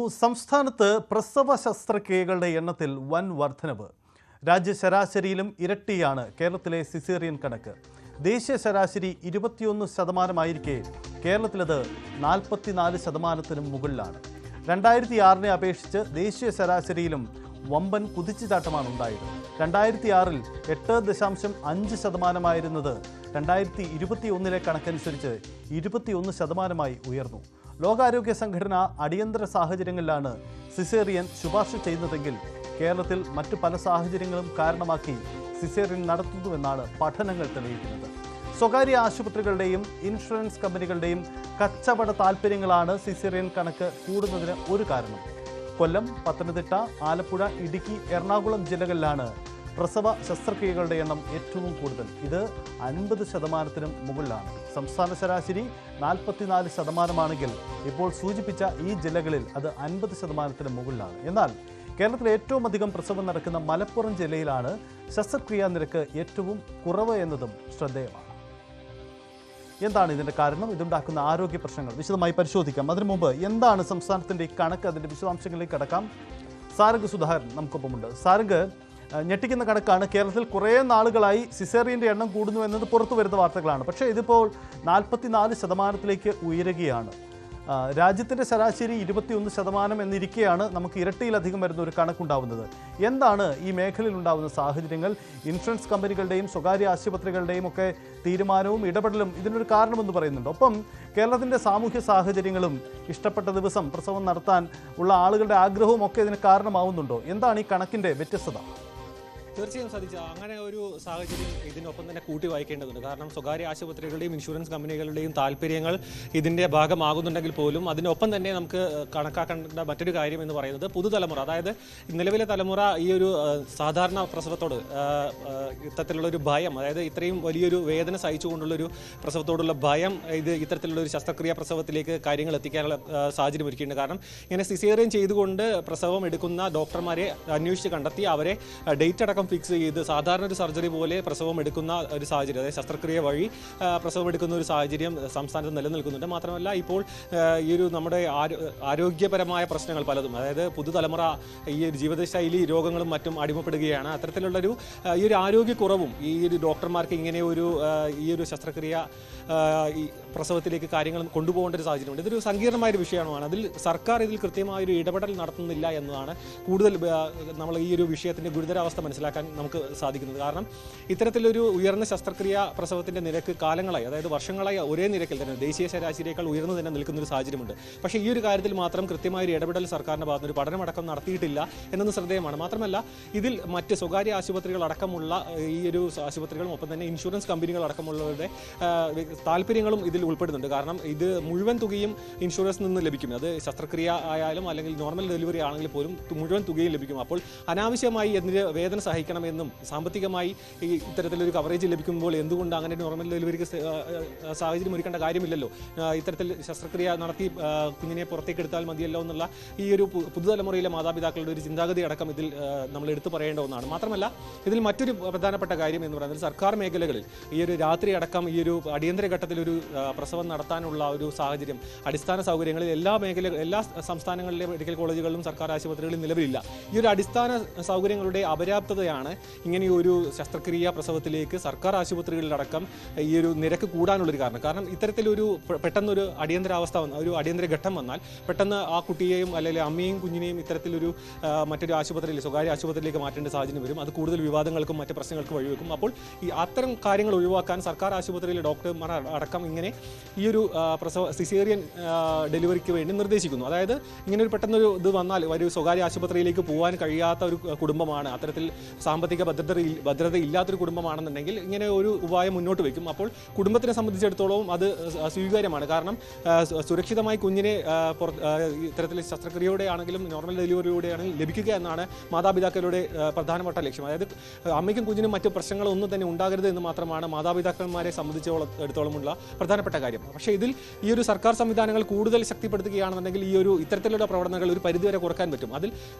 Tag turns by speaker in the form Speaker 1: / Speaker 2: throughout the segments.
Speaker 1: സംസ്ഥാനത്ത് പ്രസവ ശസ്ത്രക്രിയകളുടെ എണ്ണത്തിൽ വൻ വർധനവ്. രാജ്യ ശരാശരിയിലും ഇരട്ടിയാണ് കേരളത്തിലെ സിസേറിയൻ കണക്ക്. ദേശീയ ശരാശരി 21% കേരളത്തിലത് 44%-നും മുകളിലാണ്. 2006 അപേക്ഷിച്ച് ദേശീയ ശരാശരിയിലും വമ്പൻ കുതിച്ചുചാട്ടമാണ് ഉണ്ടായത്. 2006 8.5% 2021 കണക്കനുസരിച്ച് 21% ഉയർന്നു. ലോകാരോഗ്യ സംഘടന അടിയന്തര സാഹചര്യങ്ങളിലാണ് സിസേറിയൻ ശുപാർശ ചെയ്യുന്നതെങ്കിൽ കേരളത്തിൽ മറ്റു പല സാഹചര്യങ്ങളും കാരണമാക്കി സിസേറിയൻ നടത്തുന്നുവെന്നാണ് പഠനങ്ങൾ തെളിയിക്കുന്നത്. സ്വകാര്യ ആശുപത്രികളുടെയും ഇൻഷുറൻസ് കമ്പനികളുടെയും കച്ചവട താൽപ്പര്യങ്ങളാണ് സിസേറിയൻ കണക്ക് കൂടുന്നതിന് ഒരു കാരണം. കൊല്ലം, പത്തനംതിട്ട, ആലപ്പുഴ, ഇടുക്കി, എറണാകുളം ജില്ലകളിലാണ് പ്രസവ ശസ്ത്രക്രിയകളുടെ എണ്ണം ഏറ്റവും കൂടുതൽ. ഇത് 50%-നും മുകളിലാണ്. സംസ്ഥാന ശരാശരി 44%-ആണെങ്കിൽ ഇപ്പോൾ സൂചിപ്പിച്ച ഈ ജില്ലകളിൽ അത് 50%-നും മുകളിലാണ്. എന്നാൽ കേരളത്തിൽ ഏറ്റവും അധികം പ്രസവം നടക്കുന്ന മലപ്പുറം ജില്ലയിലാണ് ശസ്ത്രക്രിയാ നിരക്ക് ഏറ്റവും കുറവ് എന്നതും ശ്രദ്ധേയമാണ്. എന്താണ് ഇതിൻ്റെ കാരണം? ഇതുണ്ടാക്കുന്ന ആരോഗ്യ പ്രശ്നങ്ങൾ വിശദമായി പരിശോധിക്കാം. അതിനു മുമ്പ് എന്താണ് സംസ്ഥാനത്തിൻ്റെ ഈ കണക്ക്? അതിൻ്റെ വിശദാംശങ്ങളിലേക്ക് കടക്കാം. സാരംഗ് സുധാകരൻ നമുക്കൊപ്പമുണ്ട്. സാരംഗ്, ഞെട്ടിക്കുന്ന കണക്കാണ്. കേരളത്തിൽ കുറേ നാളുകളായി സിസേറിയൻ്റെ എണ്ണം കൂടുന്നു എന്നത് പുറത്തു വരുന്ന വാർത്തകളാണ്. പക്ഷേ ഇതിപ്പോൾ 44%-ലേക്ക് ഉയരുകയാണ്. രാജ്യത്തിൻ്റെ ശരാശരി 21% എന്നിരിക്കെയാണ് നമുക്ക് ഇരട്ടിയിലധികം വരുന്ന ഒരു കണക്കുണ്ടാവുന്നത്. എന്താണ് ഈ മേഖലയിൽ ഉണ്ടാകുന്ന സാഹചര്യങ്ങൾ? ഇൻഷുറൻസ് കമ്പനികളുടെയും സ്വകാര്യ ആശുപത്രികളുടെയും ഒക്കെ തീരുമാനവും ഇടപെടലും ഇതിനൊരു കാരണമെന്ന് പറയുന്നുണ്ട്. ഒപ്പം കേരളത്തിൻ്റെ സാമൂഹ്യ സാഹചര്യങ്ങളും ഇഷ്ടപ്പെട്ട ദിവസം പ്രസവം നടത്താൻ ഉള്ള ആളുകളുടെ ആഗ്രഹവും ഒക്കെ ഇതിന് കാരണമാവുന്നുണ്ടോ? എന്താണ് ഈ കണക്കിൻ്റെ വ്യത്യസ്തത?
Speaker 2: തീർച്ചയായും സാധിച്ച അങ്ങനെ ഒരു സാഹചര്യം ഇതിനൊപ്പം തന്നെ കൂട്ടി വായിക്കേണ്ടതുണ്ട്. കാരണം സ്വകാര്യ ആശുപത്രികളുടെയും ഇൻഷുറൻസ് കമ്പനികളുടെയും താല്പര്യങ്ങൾ ഇതിൻ്റെ ഭാഗമാകുന്നുണ്ടെങ്കിൽ പോലും അതിനൊപ്പം തന്നെ നമുക്ക് കണക്കാക്കേണ്ട മറ്റൊരു കാര്യം എന്ന് പറയുന്നത് പുതുതലമുറ, അതായത് നിലവിലെ തലമുറ ഈ ഒരു സാധാരണ പ്രസവത്തോട് ഇത്തരത്തിലുള്ളൊരു ഭയം, അതായത് ഇത്രയും വലിയൊരു വേദന സഹിച്ചുകൊണ്ടുള്ളൊരു പ്രസവത്തോടുള്ള ഭയം ഇത് ഇത്തരത്തിലുള്ളൊരു ശസ്ത്രക്രിയ പ്രസവത്തിലേക്ക് കാര്യങ്ങൾ എത്തിക്കാനുള്ള സാഹചര്യം ഒരുക്കിയിട്ടുണ്ട്. കാരണം ഇങ്ങനെ സിസേറിയൻ ചെയ്തുകൊണ്ട് പ്രസവം എടുക്കുന്ന ഡോക്ടർമാരെ അന്വേഷിച്ച് കണ്ടെത്തി അവരെ ഡേറ്റ് അടക്കം ഫിക്സ് ചെയ്ത് സാധാരണ ഒരു സർജറി പോലെ പ്രസവം എടുക്കുന്ന ഒരു സാഹചര്യം, അതായത് ശസ്ത്രക്രിയ വഴി പ്രസവം എടുക്കുന്ന ഒരു സാഹചര്യം സംസ്ഥാനത്ത് നിലനിൽക്കുന്നുണ്ട്. മാത്രമല്ല ഇപ്പോൾ ഈ ഒരു നമ്മുടെ ആരോഗ്യപരമായ പ്രശ്നങ്ങൾ പലതും, അതായത് പുതുതലമുറ ഈ ഒരു ജീവിതശൈലി രോഗങ്ങളും മറ്റും അടിമപ്പെടുകയാണ്. അത്തരത്തിലുള്ളൊരു ഈ ഒരു ആരോഗ്യക്കുറവും ഈ ഒരു ഡോക്ടർമാർക്ക് ഇങ്ങനെ ഒരു ഈ ഒരു ശസ്ത്രക്രിയ ഈ പ്രസവത്തിലേക്ക് കാര്യങ്ങൾ കൊണ്ടുപോകേണ്ട ഒരു സാഹചര്യമുണ്ട്. ഇതൊരു സങ്കീർണമായൊരു വിഷയമാണ്. ഇതിൽ സർക്കാർ ഇതിൽ കൃത്യമായൊരു ഇടപെടൽ നടത്തുന്നില്ല എന്നതാണ് കൂടുതൽ നമ്മൾ ഈ ഒരു വിഷയത്തിൻ്റെ ഗുരുതരാവസ്ഥ മനസ്സിലാക്കാൻ നമുക്ക് സാധിക്കുന്നത്. കാരണം ഇത്തരത്തിലൊരു ഉയർന്ന ശസ്ത്രക്രിയ പ്രസവത്തിൻ്റെ നിരക്ക് കാലങ്ങളായി, അതായത് വർഷങ്ങളായി ഒരേ നിരക്കിൽ തന്നെ ദേശീയ ശരാശരിയേക്കാൾ ഉയർന്നു തന്നെ നിൽക്കുന്ന ഒരു സാഹചര്യമുണ്ട്. പക്ഷേ ഈ ഒരു കാര്യത്തിൽ മാത്രം കൃത്യമായൊരു ഇടപെടൽ സർക്കാരിൻ്റെ ഭാഗത്ത് ഒരു പഠനമടക്കം നടത്തിയിട്ടില്ല എന്നത് ശ്രദ്ധേയമാണ്. മാത്രമല്ല ഇതിൽ മറ്റ് സ്വകാര്യ ആശുപത്രികളടക്കമുള്ള ഈ ഒരു ആശുപത്രികളും ഒപ്പം തന്നെ ഇൻഷുറൻസ് കമ്പനികളടക്കമുള്ളവരുടെ താല്പര്യങ്ങളും ഇതിൽ ഉൾപ്പെടുന്നുണ്ട്. കാരണം ഇത് മുഴുവൻ തുകയും ഇൻഷുറൻസിൽ നിന്ന് ലഭിക്കും. അത് ശസ്ത്രക്രിയ ആയാലും അല്ലെങ്കിൽ നോർമൽ ഡെലിവറി ആണെങ്കിൽ പോലും മുഴുവൻ തുകയും ലഭിക്കും. അപ്പോൾ അനാവശ്യമായി എന്തിന് വേദന സഹിക്കണമെന്നും സാമ്പത്തികമായി ഈ ഇത്തരത്തിലൊരു കവറേജ് ലഭിക്കുമ്പോൾ എന്തുകൊണ്ട് അങ്ങനെ നോർമൽ ഡെലിവറിക്ക് സാഹചര്യം ഒരുക്കേണ്ട കാര്യമില്ലല്ലോ, ഇത്തരത്തിൽ ശസ്ത്രക്രിയ നടത്തി കുഞ്ഞിനെ പുറത്തേക്ക് എടുത്താൽ മതിയല്ലോ എന്നുള്ള ഈ ഒരു പുതുതലമുറയിലെ മാതാപിതാക്കളുടെ ഒരു ചിന്താഗതി അടക്കം ഇതിൽ നമ്മൾ എടുത്തു പറയേണ്ട ഒന്നാണ്. മാത്രമല്ല ഇതിൽ മറ്റൊരു പ്രധാനപ്പെട്ട കാര്യം എന്ന് പറയുന്നത് സർക്കാർ മേഖലകളിൽ ഈ ഒരു രാത്രി അടക്കം ഈ ഒരു അടിയന്തര ഘട്ടത്തിലൊരു പ്രസവം നടത്താനുള്ള ഒരു സാഹചര്യം അടിസ്ഥാന സൗകര്യങ്ങളിൽ എല്ലാ സംസ്ഥാനങ്ങളിലെ മെഡിക്കൽ കോളേജുകളിലും സർക്കാർ ആശുപത്രികളിലും നിലവിലില്ല. ഈ ഒരു അടിസ്ഥാന സൗകര്യങ്ങളുടെ അപര്യാപ്തതയാണ് ഇങ്ങനെയൊരു ശസ്ത്രക്രിയ പ്രസവത്തിലേക്ക് സർക്കാർ ആശുപത്രികളിലടക്കം ഈ ഒരു നിരക്ക് കൂടാനുള്ളൊരു കാരണം. കാരണം ഇത്തരത്തിലൊരു പെട്ടെന്നൊരു അടിയന്തരാവസ്ഥ ഒരു അടിയന്തര ഘട്ടം വന്നാൽ പെട്ടെന്ന് ആ കുട്ടിയെയും അല്ലെങ്കിൽ അമ്മയും കുഞ്ഞിനെയും ഇത്തരത്തിലൊരു മറ്റൊരു ആശുപത്രിയിൽ സ്വകാര്യ ആശുപത്രിയിലേക്ക് മാറ്റേണ്ട സാഹചര്യം വരും. അത് കൂടുതൽ വിവാദങ്ങൾക്കും മറ്റ് പ്രശ്നങ്ങൾക്കും വഴിവെക്കും. അപ്പോൾ ഈ അത്തരം കാര്യങ്ങൾ ഒഴിവാക്കാൻ സർക്കാർ ആശുപത്രിയിലെ ഡോക്ടർമാർ അടക്കം ഇങ്ങനെ ഈ ഒരു സിസേറിയൻ ഡെലിവറിക്ക് വേണ്ടി നിർദ്ദേശിക്കുന്നു. അതായത് ഇങ്ങനെ ഒരു പെട്ടെന്നൊരു ഇത് വന്നാൽ ഒരു സ്വകാര്യ ആശുപത്രിയിലേക്ക് പോകാൻ കഴിയാത്ത ഒരു കുടുംബമാണ്, അത്തരത്തിൽ സാമ്പത്തിക ഭദ്രത ഇല്ലാത്തൊരു കുടുംബമാണെന്നുണ്ടെങ്കിൽ ഇങ്ങനെ ഒരു ഉപായം മുന്നോട്ട് വയ്ക്കും. അപ്പോൾ കുടുംബത്തിനെ സംബന്ധിച്ചിടത്തോളം അത് സ്വീകാര്യമാണ്. കാരണം സുരക്ഷിതമായി കുഞ്ഞിനെ ഇത്തരത്തിൽ ശസ്ത്രക്രിയയുടെ ആണെങ്കിലും നോർമൽ ഡെലിവറിയുടെ ആണെങ്കിലും ലഭിക്കുക എന്നാണ് മാതാപിതാക്കളുടെ പ്രധാനപ്പെട്ട ലക്ഷ്യം. അതായത് അമ്മയ്ക്കും കുഞ്ഞിനും മറ്റു പ്രശ്നങ്ങളൊന്നും തന്നെ ഉണ്ടാകരുത് എന്ന് മാത്രമാണ് മാതാപിതാക്കന്മാരെ സംബന്ധിച്ചിടത്തോളമുള്ള പ്രധാനപ്പെട്ട കാര്യം. പക്ഷേ ഇതിൽ ഈ ഒരു സർക്കാർ സംവിധാനങ്ങൾ കൂടുതൽ ശക്തിപ്പെടുത്തുകയാണെന്നുണ്ടെങ്കിൽ ഈ ഒരു ഇത്തരത്തിലുള്ള പ്രവർത്തനങ്ങൾ ഒരു പരിധിവരെ കുറക്കാൻ പറ്റും. അതിൽ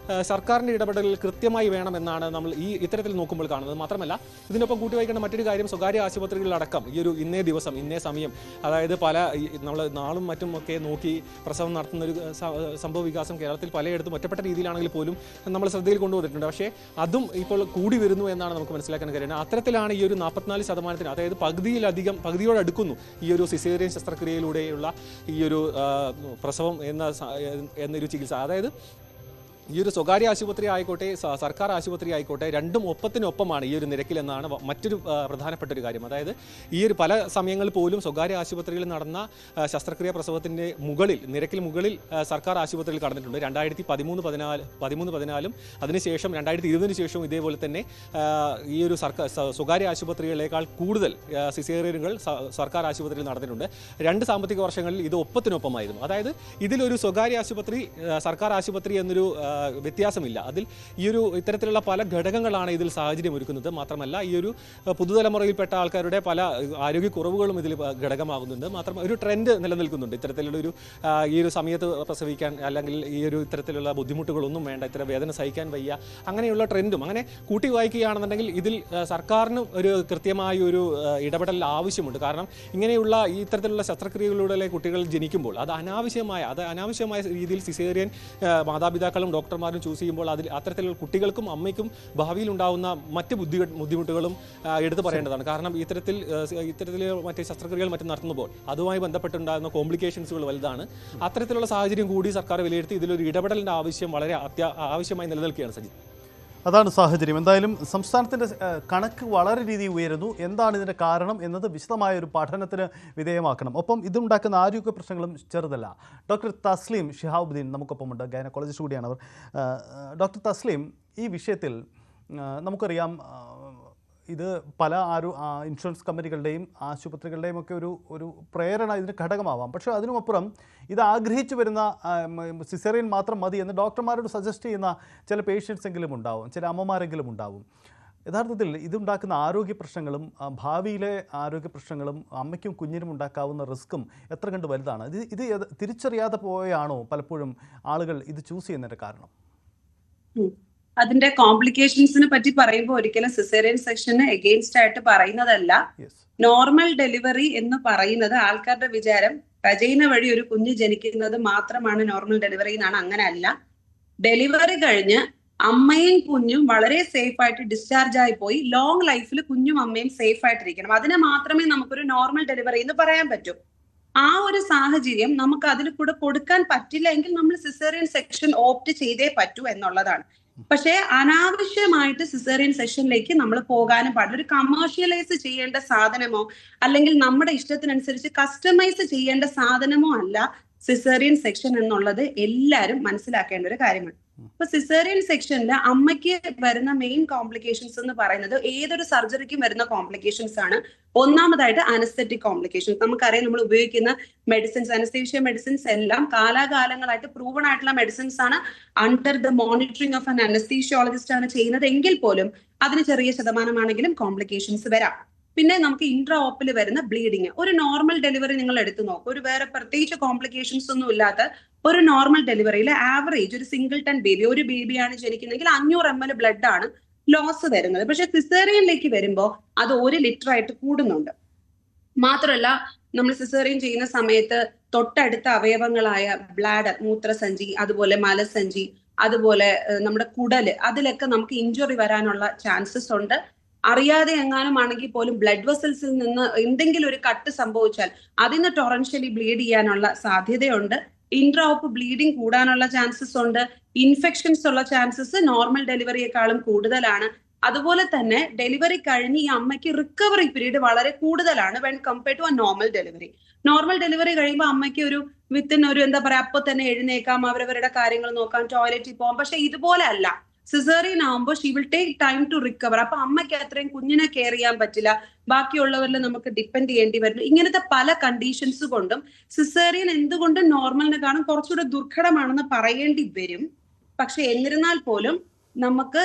Speaker 2: സർക്കാരിൻ്റെ ഇടപെടൽ കൃത്യമായി വേണമെന്നാണ് നമ്മൾ ഈ ഇത്തരത്തിൽ നോക്കുമ്പോൾ കാണുന്നത്. മാത്രമല്ല ഇതിനൊപ്പം കൂട്ടി വായിക്കേണ്ട മറ്റൊരു കാര്യം, സ്വകാര്യ ആശുപത്രികളിലടക്കം ഈ ഒരു ഇന്നേ ദിവസം ഇന്നേ സമയം, അതായത് പല നമ്മൾ നാളും മറ്റും ഒക്കെ നോക്കി പ്രസവം നടത്തുന്ന ഒരു സംഭവ വികാസം കേരളത്തിൽ പലയിടത്തും ഒറ്റപ്പെട്ട രീതിയിലാണെങ്കിൽ പോലും നമ്മൾ ശ്രദ്ധയിൽ കൊണ്ടുവന്നിട്ടുണ്ട്. പക്ഷേ അതും ഇപ്പോൾ കൂടി വരുന്നു എന്നാണ് നമുക്ക് മനസ്സിലാക്കാൻ കഴിയുന്നത്. അത്തരത്തിലാണ് ഈ ഒരു 44%, അതായത് പകുതിയോട് അടുക്കുന്നു ഈ ഒരു സിസേറിയൻ ശസ്ത്രക്രിയയിലൂടെയുള്ള ഈ ഒരു പ്രസവം എന്നൊരു ചികിത്സ. അതായത് ഈ ഒരു സ്വകാര്യ ആശുപത്രി ആയിക്കോട്ടെ സർക്കാർ ആശുപത്രി ആയിക്കോട്ടെ രണ്ടും ഒപ്പത്തിനൊപ്പമാണ് ഈ ഒരു നിരക്കിൽ എന്നാണ് മറ്റൊരു പ്രധാനപ്പെട്ട ഒരു കാര്യം. അതായത് ഈ ഒരു പല സമയങ്ങളിൽ പോലും സ്വകാര്യ ആശുപത്രികളിൽ നടന്ന ശസ്ത്രക്രിയ പ്രസവത്തിൻ്റെ നിരക്കിൽ മുകളിൽ സർക്കാർ ആശുപത്രിയിൽ കടന്നിട്ടുണ്ട്. 2013-14 അതിനുശേഷം 2020 ശേഷവും ഇതേപോലെ തന്നെ ഈ ഒരു സ്വകാര്യ ആശുപത്രികളേക്കാൾ കൂടുതൽ സിസേറിയനുകൾ സർക്കാർ ആശുപത്രിയിൽ നടന്നിട്ടുണ്ട്. 2 സാമ്പത്തിക വർഷങ്ങളിൽ ഇത് ഒപ്പത്തിനൊപ്പമായിരുന്നു. അതായത് ഇതിലൊരു സ്വകാര്യ ആശുപത്രി സർക്കാർ ആശുപത്രി എന്നൊരു വ്യത്യാസമില്ല. അതിൽ ഈ ഒരു ഇത്തരത്തിലുള്ള പല ഘടകങ്ങളാണ് ഇതിൽ സാഹചര്യം ഒരുക്കുന്നത്. മാത്രമല്ല ഈ ഒരു പുതുതലമുറയിൽപ്പെട്ട ആൾക്കാരുടെ പല ആരോഗ്യക്കുറവുകളും ഇതിൽ ഘടകമാകുന്നുണ്ട്. മാത്രമല്ല ഒരു ട്രെൻഡ് നിലനിൽക്കുന്നുണ്ട്. ഇത്തരത്തിലുള്ളൊരു ഈ ഒരു സമയത്ത് പ്രസവിക്കാൻ അല്ലെങ്കിൽ ഈ ഒരു ഇത്തരത്തിലുള്ള ബുദ്ധിമുട്ടുകളൊന്നും വേണ്ട, ഇത്തരം വേദന സഹിക്കാൻ വയ്യ, അങ്ങനെയുള്ള ട്രെൻഡും അങ്ങനെ കൂട്ടി വായിക്കുകയാണെന്നുണ്ടെങ്കിൽ ഇതിൽ സർക്കാരിന് ഒരു കൃത്യമായ ഒരു ഇടപെടൽ ആവശ്യമുണ്ട്. കാരണം ഇങ്ങനെയുള്ള ഈ ഇത്തരത്തിലുള്ള ശസ്ത്രക്രിയകളിലൂടെ കുട്ടികൾ ജനിക്കുമ്പോൾ അത് അനാവശ്യമായ രീതിയിൽ സിസേറിയൻ മാതാപിതാക്കളും ഡോക്ടർമാരും ചൂസ് ചെയ്യുമ്പോൾ അത്തരത്തിലുള്ള കുട്ടികൾക്കും അമ്മയ്ക്കും ഭാവിയിൽ ഉണ്ടാകുന്ന മറ്റ് ബുദ്ധിമുട്ടുകളും എടുത്തു പറയേണ്ടതാണ്. കാരണം ഇത്തരത്തിൽ മറ്റേ ശസ്ത്രക്രിയകൾ മറ്റും നടത്തുമ്പോൾ അതുമായി ബന്ധപ്പെട്ടുണ്ടാകുന്ന കോംപ്ലിക്കേഷൻസുകൾ വലുതാണ്. അത്തരത്തിലുള്ള സാഹചര്യം കൂടി സർക്കാർ വിലയിരുത്തി ഇതിലൊരു ഇടപെടലിൻ്റെ ആവശ്യം വളരെ ആവശ്യമായി നിലനിൽക്കുകയാണ്. സജിത്,
Speaker 1: അതാണ് സാഹചര്യം. എന്തായാലും സംസ്ഥാനത്തിൻ്റെ കണക്ക് വളരെ രീതിയിൽ ഉയരുന്നു. എന്താണ് ഇതിൻ്റെ കാരണം എന്നത് വിശദമായ ഒരു പഠനത്തിന് വിധേയമാക്കണം. ഒപ്പം ഇതുണ്ടാക്കുന്ന ആരോഗ്യ പ്രശ്നങ്ങളും ചെറുതല്ല. ഡോക്ടർ തസ്ലീം ഷിഹാബുദ്ദീൻ നമുക്കൊപ്പമുണ്ട്, ഗൈനക്കോളജിസ്റ്റ് കൂടിയാണ് അവർ. ഡോക്ടർ തസ്ലീം, ഈ വിഷയത്തിൽ നമുക്കറിയാം ഇത് പല ഇൻഷുറൻസ് കമ്പനികളുടെയും ആശുപത്രികളുടെയും ഒക്കെ ഒരു പ്രേരണ ഇതിന് ഘടകമാവാം. പക്ഷേ അതിനുമപ്പുറം ഇത് ആഗ്രഹിച്ചു വരുന്ന സിസേറിയൻ മാത്രം മതി എന്ന് ഡോക്ടർമാരോട് സജസ്റ്റ് ചെയ്യുന്ന ചില പേഷ്യൻസ് എങ്കിലും ഉണ്ടാവും, ചില അമ്മമാരെങ്കിലും ഉണ്ടാവും. യഥാർത്ഥത്തിൽ ഇതുണ്ടാക്കുന്ന ആരോഗ്യ പ്രശ്നങ്ങളും ഭാവിയിലെ ആരോഗ്യ പ്രശ്നങ്ങളും അമ്മയ്ക്കും കുഞ്ഞിനും ഉണ്ടാക്കാവുന്ന റിസ്ക്കും എത്ര കണ്ട് വലുതാണ്? ഇത് തിരിച്ചറിയാതെ പോയാണോ പലപ്പോഴും ആളുകൾ ഇത് ചൂസ് ചെയ്യുന്നതിൻ്റെ കാരണം?
Speaker 3: അതിന്റെ കോംപ്ലിക്കേഷൻസിനെ പറ്റി പറയുമ്പോൾ ഒരിക്കലും സിസേറിയൻ സെക്ഷന് എഗെയിൻസ്റ്റ് ആയിട്ട് പറയുന്നതല്ല. നോർമൽ ഡെലിവറി എന്ന് പറയുന്നത് ആൾക്കാരുടെ വിചാരം വജൈന വഴി ഒരു കുഞ്ഞ് ജനിക്കുന്നത് മാത്രമാണ് നോർമൽ ഡെലിവറി എന്നാണ്. അങ്ങനെ അല്ല. ഡെലിവറി കഴിഞ്ഞ് അമ്മയും കുഞ്ഞും വളരെ സേഫ് ആയിട്ട് ഡിസ്ചാർജ് ആയി പോയി ലോങ് ലൈഫിൽ കുഞ്ഞും അമ്മയും സേഫ് ആയിട്ടിരിക്കണം. അതിനെ മാത്രമേ നമുക്കൊരു നോർമൽ ഡെലിവറി എന്ന് പറയാൻ പറ്റൂ. ആ ഒരു സാഹചര്യം നമുക്ക് അതിൽ കൂടെ കൊടുക്കാൻ പറ്റില്ല എങ്കിൽ നമ്മൾ സിസേറിയൻ സെക്ഷൻ ഓപ്റ്റ് ചെയ്തേ പറ്റൂ എന്നുള്ളതാണ്. പക്ഷേ അനാവശ്യമായിട്ട് സിസേറിയൻ സെക്ഷനിലേക്ക് നമ്മൾ പോകാനും പാടില്ല. ഒരു കമേഴ്ഷ്യലൈസ് ചെയ്യേണ്ട സാധനമോ അല്ലെങ്കിൽ നമ്മുടെ ഇഷ്ടത്തിനനുസരിച്ച് കസ്റ്റമൈസ് ചെയ്യേണ്ട സാധനമോ അല്ല സിസേറിയൻ സെക്ഷൻ എന്നുള്ളത് എല്ലാവരും മനസ്സിലാക്കേണ്ട ഒരു കാര്യമാണ്. ഇപ്പൊ സിസേറിയൻ സെക്ഷനിൽ അമ്മയ്ക്ക് വരുന്ന മെയിൻ കോംപ്ലിക്കേഷൻസ് എന്ന് പറയുന്നത് ഏതൊരു സർജറിക്കും വരുന്ന കോംപ്ലിക്കേഷൻസ് ആണ്. ഒന്നാമതായിട്ട് അനസ്തെറ്റിക് കോംപ്ലിക്കേഷൻസ്. നമുക്കറിയാം, നമ്മൾ ഉപയോഗിക്കുന്ന മെഡിസിൻസ്, അനസ്തീഷ്യ മെഡിസിൻസ് എല്ലാം കാലാകാലങ്ങളായിട്ട് പ്രൂവൺ ആയിട്ടുള്ള മെഡിസിൻസ് ആണ്. Under the monitoring of an anaesthesiologist ആണ് ചെയ്യുന്നത് എങ്കിൽ പോലും അതിന് ചെറിയ ശതമാനമാണെങ്കിലും കോംപ്ലിക്കേഷൻസ് വരാം. പിന്നെ നമുക്ക് ഇൻട്രാ ഓപ്പിൽ വരുന്ന ബ്ലീഡിങ്. ഒരു നോർമൽ ഡെലിവറി നിങ്ങൾ എടുത്തു നോക്കും, ഒരു വേറെ പ്രത്യേകിച്ച് കോംപ്ലിക്കേഷൻസ് ഒന്നും ഇല്ലാത്ത ഒരു നോർമൽ ഡെലിവറിയിൽ ആവറേജ് ഒരു സിംഗിൾട്ടൺ ബേബി, ഒരു ബേബിയാണ് ജനിക്കുന്നതെങ്കിൽ 500 ml ബ്ലഡ് ആണ് ലോസ് വരുന്നത്. പക്ഷെ സിസേറിയനിലേക്ക് വരുമ്പോൾ അത് 1 ലിറ്റർ ആയിട്ട് കൂടുന്നുണ്ട്. മാത്രമല്ല, നമ്മൾ സിസേറിയൻ ചെയ്യുന്ന സമയത്ത് തൊട്ടടുത്ത അവയവങ്ങളായ ബ്ലാഡർ, മൂത്രസഞ്ചി, അതുപോലെ മലസഞ്ചി, അതുപോലെ നമ്മുടെ കുടല്, അതിലൊക്കെ നമുക്ക് ഇഞ്ചുറി വരാനുള്ള ചാൻസസ് ഉണ്ട്. അറിയാതെ എങ്ങാനും ആണെങ്കിൽ പോലും ബ്ലഡ് വെസൽസിൽ നിന്ന് എന്തെങ്കിലും ഒരു കട്ട് സംഭവിച്ചാൽ അതിന് ടൊറൻഷ്യലി ബ്ലീഡ് ചെയ്യാനുള്ള സാധ്യതയുണ്ട്. ഇൻട്രാ ഓപ്പ് ബ്ലീഡിങ് കൂടാനുള്ള ചാൻസസ് ഉണ്ട്. ഇൻഫെക്ഷൻസ് ഉള്ള ചാൻസസ് നോർമൽ ഡെലിവറിയെക്കാളും കൂടുതലാണ്. അതുപോലെ തന്നെ ഡെലിവറി കഴിഞ്ഞ് ഈ അമ്മയ്ക്ക് റിക്കവറി പീരീഡ് വളരെ കൂടുതലാണ് when compare to a normal delivery. Normal delivery കഴിയുമ്പോൾ അമ്മയ്ക്ക് ഒരു വിത്തിൻ ഒരു എന്താ പറയാ, അപ്പൊ തന്നെ എഴുന്നേക്കാം, അവരവരുടെ കാര്യങ്ങൾ നോക്കാം, ടോയ്ലറ്റിൽ പോകാം. പക്ഷെ ഇതുപോലെ അല്ല. സിസേറിയൻ ആകുമ്പോൾ she will take time to recover. അപ്പൊ അമ്മയ്ക്ക് അത്രയും കുഞ്ഞിനെ കെയർ ചെയ്യാൻ പറ്റില്ല, ബാക്കിയുള്ളവരിൽ നമുക്ക് ഡിപ്പെൻഡ് ചെയ്യേണ്ടി വരുന്നു. ഇങ്ങനത്തെ പല കണ്ടീഷൻസ് കൊണ്ടും സിസേറിയൻ എന്തുകൊണ്ടും നോർമലിനെക്കാളും കുറച്ചുകൂടെ ദുർഘടമാണെന്ന് പറയേണ്ടി വരും. പക്ഷെ എന്നിരുന്നാൽ പോലും നമുക്ക്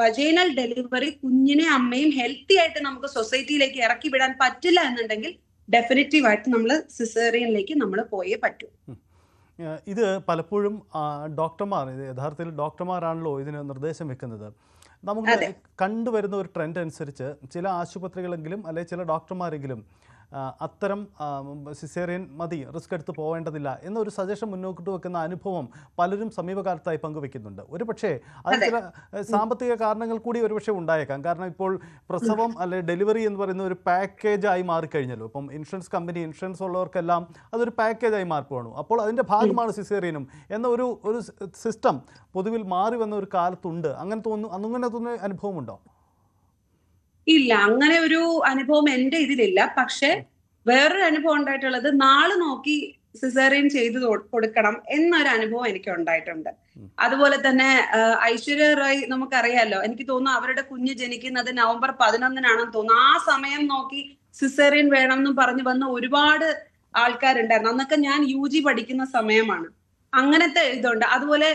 Speaker 3: വജൈനൽ ഡെലിവറി കുഞ്ഞിനെ അമ്മയും ഹെൽത്തി ആയിട്ട് നമുക്ക് സൊസൈറ്റിയിലേക്ക് ഇറക്കി വിടാൻ പറ്റില്ല എന്നുണ്ടെങ്കിൽ ഡെഫിനറ്റീവ് ആയിട്ട് നമ്മൾ സിസേറിയനിലേക്ക് നമ്മൾ പോയേ പറ്റൂ.
Speaker 1: ഇത് പലപ്പോഴും ഡോക്ടർമാർ, യഥാർത്ഥത്തിൽ ഡോക്ടർമാരാണല്ലോ ഇതിന് നിർദ്ദേശം വെക്കുന്നത്. നമുക്ക് കണ്ടുവരുന്ന ഒരു ട്രെൻഡ് അനുസരിച്ച് ചില ആശുപത്രികളെങ്കിലും അല്ലെങ്കിൽ ചില ഡോക്ടർമാരെങ്കിലും അത്തരം സിസേറിയൻ മതി, റിസ്ക് എടുത്ത് പോവേണ്ടതില്ല എന്നൊരു സജഷൻ മുന്നോട്ട് വെക്കുന്ന അനുഭവം പലരും സമീപകാലത്തായി പങ്കുവെക്കുന്നുണ്ട്. ഒരു പക്ഷേ അത് ചില സാമ്പത്തിക കാരണങ്ങൾ കൂടി ഒരുപക്ഷെ ഉണ്ടായേക്കാം. കാരണം ഇപ്പോൾ പ്രസവം അല്ലെ ഡെലിവറി എന്ന് പറയുന്ന ഒരു പാക്കേജായി മാറിക്കഴിഞ്ഞല്ലോ. ഇപ്പം ഇൻഷുറൻസ് കമ്പനി, ഇൻഷുറൻസ് ഉള്ളവർക്കെല്ലാം അതൊരു പാക്കേജായി മാറിപ്പോണു. അപ്പോൾ അതിൻ്റെ ഭാഗമാണ് സിസേറിയനും എന്ന ഒരു സിസ്റ്റം പൊതുവിൽ മാറി വന്ന ഒരു കാലത്തുണ്ട്. അങ്ങനെ തോന്നുന്ന അനുഭവമുണ്ടോ?
Speaker 3: ഇല്ല, അങ്ങനെ ഒരു അനുഭവം എന്റെ ഇതിലില്ല. പക്ഷെ വേറൊരു അനുഭവം ഉണ്ടായിട്ടുള്ളത്, നാള് നോക്കി സിസേറിയൻ ചെയ്തു കൊടുക്കണം എന്നൊരു അനുഭവം എനിക്ക് ഉണ്ടായിട്ടുണ്ട്. അതുപോലെ തന്നെ ഐശ്വര്യ റായ് നമുക്കറിയാലോ, എനിക്ക് തോന്നുന്നു അവരുടെ കുഞ്ഞ് ജനിക്കുന്നത് നവംബർ 11-നാണെന്ന് തോന്നുന്നു. ആ സമയം നോക്കി സിസേറിയൻ വേണം എന്ന് പറഞ്ഞു വന്ന ഒരുപാട് ആൾക്കാരുണ്ടായിരുന്നു. അന്നൊക്കെ ഞാൻ UG പഠിക്കുന്ന സമയമാണ്. അങ്ങനത്തെ ഇതുണ്ട്. അതുപോലെ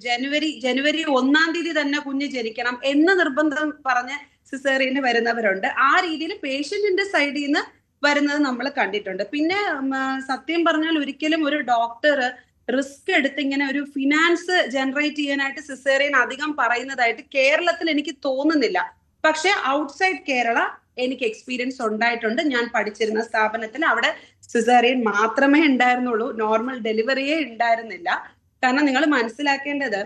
Speaker 3: ജനുവരി 1-ാം തീയതി തന്നെ കുഞ്ഞ് ജനിക്കണം എന്ന് നിർബന്ധം പറഞ്ഞ് സിസേറിയന് വരുന്നവരുണ്ട്. ആ രീതിയിൽ പേഷ്യന്റിന്റെ സൈഡിൽ നിന്ന് വരുന്നത് നമ്മൾ കണ്ടിട്ടുണ്ട്. പിന്നെ സത്യം പറഞ്ഞാൽ ഒരിക്കലും ഒരു ഡോക്ടർ റിസ്ക് എടുത്ത് ഇങ്ങനെ ഒരു ഫിനാൻസ് ജനറേറ്റ് ചെയ്യാനായിട്ട് സിസേറിയൻ അധികം പറയുന്നതായിട്ട് കേരളത്തിൽ എനിക്ക് തോന്നുന്നില്ല. പക്ഷെ ഔട്ട്സൈഡ് കേരള എനിക്ക് എക്സ്പീരിയൻസ് ഉണ്ടായിട്ടുണ്ട്. ഞാൻ പഠിച്ചിരുന്ന സ്ഥാപനത്തിൽ അവിടെ സിസേറിയൻ മാത്രമേ ഉണ്ടായിരുന്നുള്ളൂ, നോർമൽ ഡെലിവറിയേ ഉണ്ടായിരുന്നില്ല. കാരണം നിങ്ങൾ മനസ്സിലാക്കേണ്ടത്,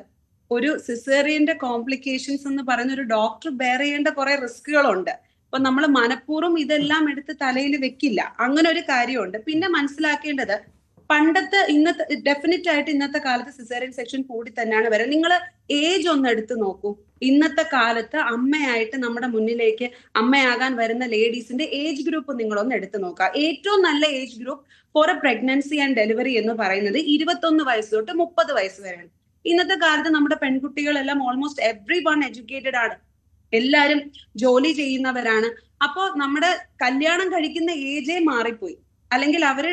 Speaker 3: ഒരു സിസേറിയന്റെ കോംപ്ലിക്കേഷൻസ് എന്ന് പറയുന്ന ഒരു ഡോക്ടർ ബെയർ ചെയ്യേണ്ട കുറെ റിസ്കുകളുണ്ട്. അപ്പൊ നമ്മൾ മനഃപൂർവ്വം ഇതെല്ലാം എടുത്ത് തലയിൽ വെക്കില്ല. അങ്ങനെ ഒരു കാര്യമുണ്ട്. പിന്നെ മനസ്സിലാക്കേണ്ടത്, പണ്ടത്തെ ഡെഫിനറ്റ് ആയിട്ട് ഇന്നത്തെ കാലത്ത് സിസേറിയൻ സെക്ഷൻ കൂടി തന്നെയാണ് വരെ. നിങ്ങൾ ഏജ് ഒന്ന് എടുത്ത് നോക്കൂ. ഇന്നത്തെ കാലത്ത് അമ്മയായിട്ട് നമ്മുടെ മുന്നിലേക്ക് അമ്മയാകാൻ വരുന്ന ലേഡീസിന്റെ ഏജ് ഗ്രൂപ്പ് നിങ്ങളൊന്ന് എടുത്തു നോക്കുക. ഏറ്റവും നല്ല age group for a pregnancy and delivery എന്ന് പറയുന്നത് 21 വയസ്സ് തൊട്ട് 30 വയസ്സ് വരെയാണ്. ഇന്നത്തെ കാലത്ത് നമ്മുടെ പെൺകുട്ടികളെല്ലാം ഓൾമോസ്റ്റ് എവ്രി വൺ എഡ്യൂക്കേറ്റഡ് ആണ്. എല്ലാരും ജോലി ചെയ്യുന്നവരാണ്. അപ്പോ നമ്മുടെ കല്യാണം കഴിക്കുന്ന ഏജേ മാറിപ്പോയി. അല്ലെങ്കിൽ അവര്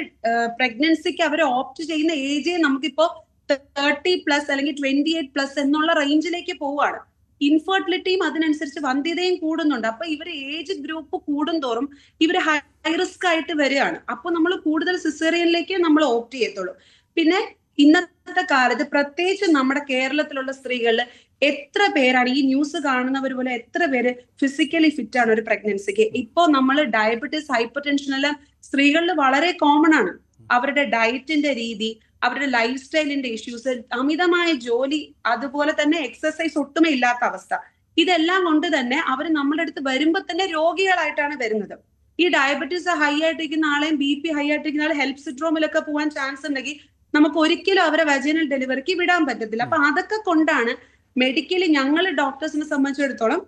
Speaker 3: പ്രഗ്നൻസിക്ക് അവർ ഓപ്റ്റ് ചെയ്യുന്ന ഏജേ നമുക്കിപ്പോ 30+ അല്ലെങ്കിൽ 28+ എന്നുള്ള റേഞ്ചിലേക്ക് പോവുകയാണ്. ഇൻഫെർട്ടിലിറ്റിയും അതിനനുസരിച്ച് വന്ധ്യതയും കൂടുന്നുണ്ട്. അപ്പൊ ഇവര് ഏജ് ഗ്രൂപ്പ് കൂടുന്തോറും ഇവര് ഹൈ റിസ്ക് ആയിട്ട് വരികയാണ്. അപ്പൊ നമ്മൾ കൂടുതൽ സിസേറിയനിലേക്ക് നമ്മൾ ഓപ്റ്റ് ചെയ്യത്തുള്ളൂ. പിന്നെ ഇന്നത്തെ കാലത്ത് പ്രത്യേകിച്ച് നമ്മുടെ കേരളത്തിലുള്ള സ്ത്രീകളിൽ എത്ര പേരാണ്, ഈ ന്യൂസ് കാണുന്നവർ പോലെ എത്ര പേര് ഫിസിക്കലി ഫിറ്റ് ആണ് ഒരു പ്രഗ്നൻസിക്ക്? ഇപ്പോ നമ്മൾ ഡയബറ്റീസ്, ഹൈപ്പർ ടെൻഷൻ എല്ലാം സ്ത്രീകളിൽ വളരെ കോമൺ ആണ്. അവരുടെ ഡയറ്റിന്റെ രീതി, അവരുടെ ലൈഫ് സ്റ്റൈലിന്റെ ഇഷ്യൂസ്, അമിതമായ ജോലി, അതുപോലെ തന്നെ എക്സസൈസ് ഒട്ടുമേ ഇല്ലാത്ത അവസ്ഥ, ഇതെല്ലാം കൊണ്ട് തന്നെ അവർ നമ്മുടെ അടുത്ത് വരുമ്പോൾ തന്നെ രോഗികളായിട്ടാണ് വരുന്നത്. ഈ ഡയബറ്റീസ് ഹൈ ആയിട്ടിരിക്കുന്ന ആളെയും BP ഹൈ ആയിട്ടിരിക്കുന്ന ആളെ ഹെൽത്ത് സിൻഡ്രോമിലൊക്കെ പോകാൻ ചാൻസ് ഉണ്ടെങ്കിൽ നമുക്ക് ഒരിക്കലും അവരെ വജൈനൽ ഡെലിവറിക്ക് വിടാൻ പറ്റത്തില്ല. അപ്പൊ അതൊക്കെ കൊണ്ടാണ് മെഡിക്കലി ഞങ്ങൾ ഡോക്ടേഴ്സിനെ സംബന്ധിച്ചിടത്തോളം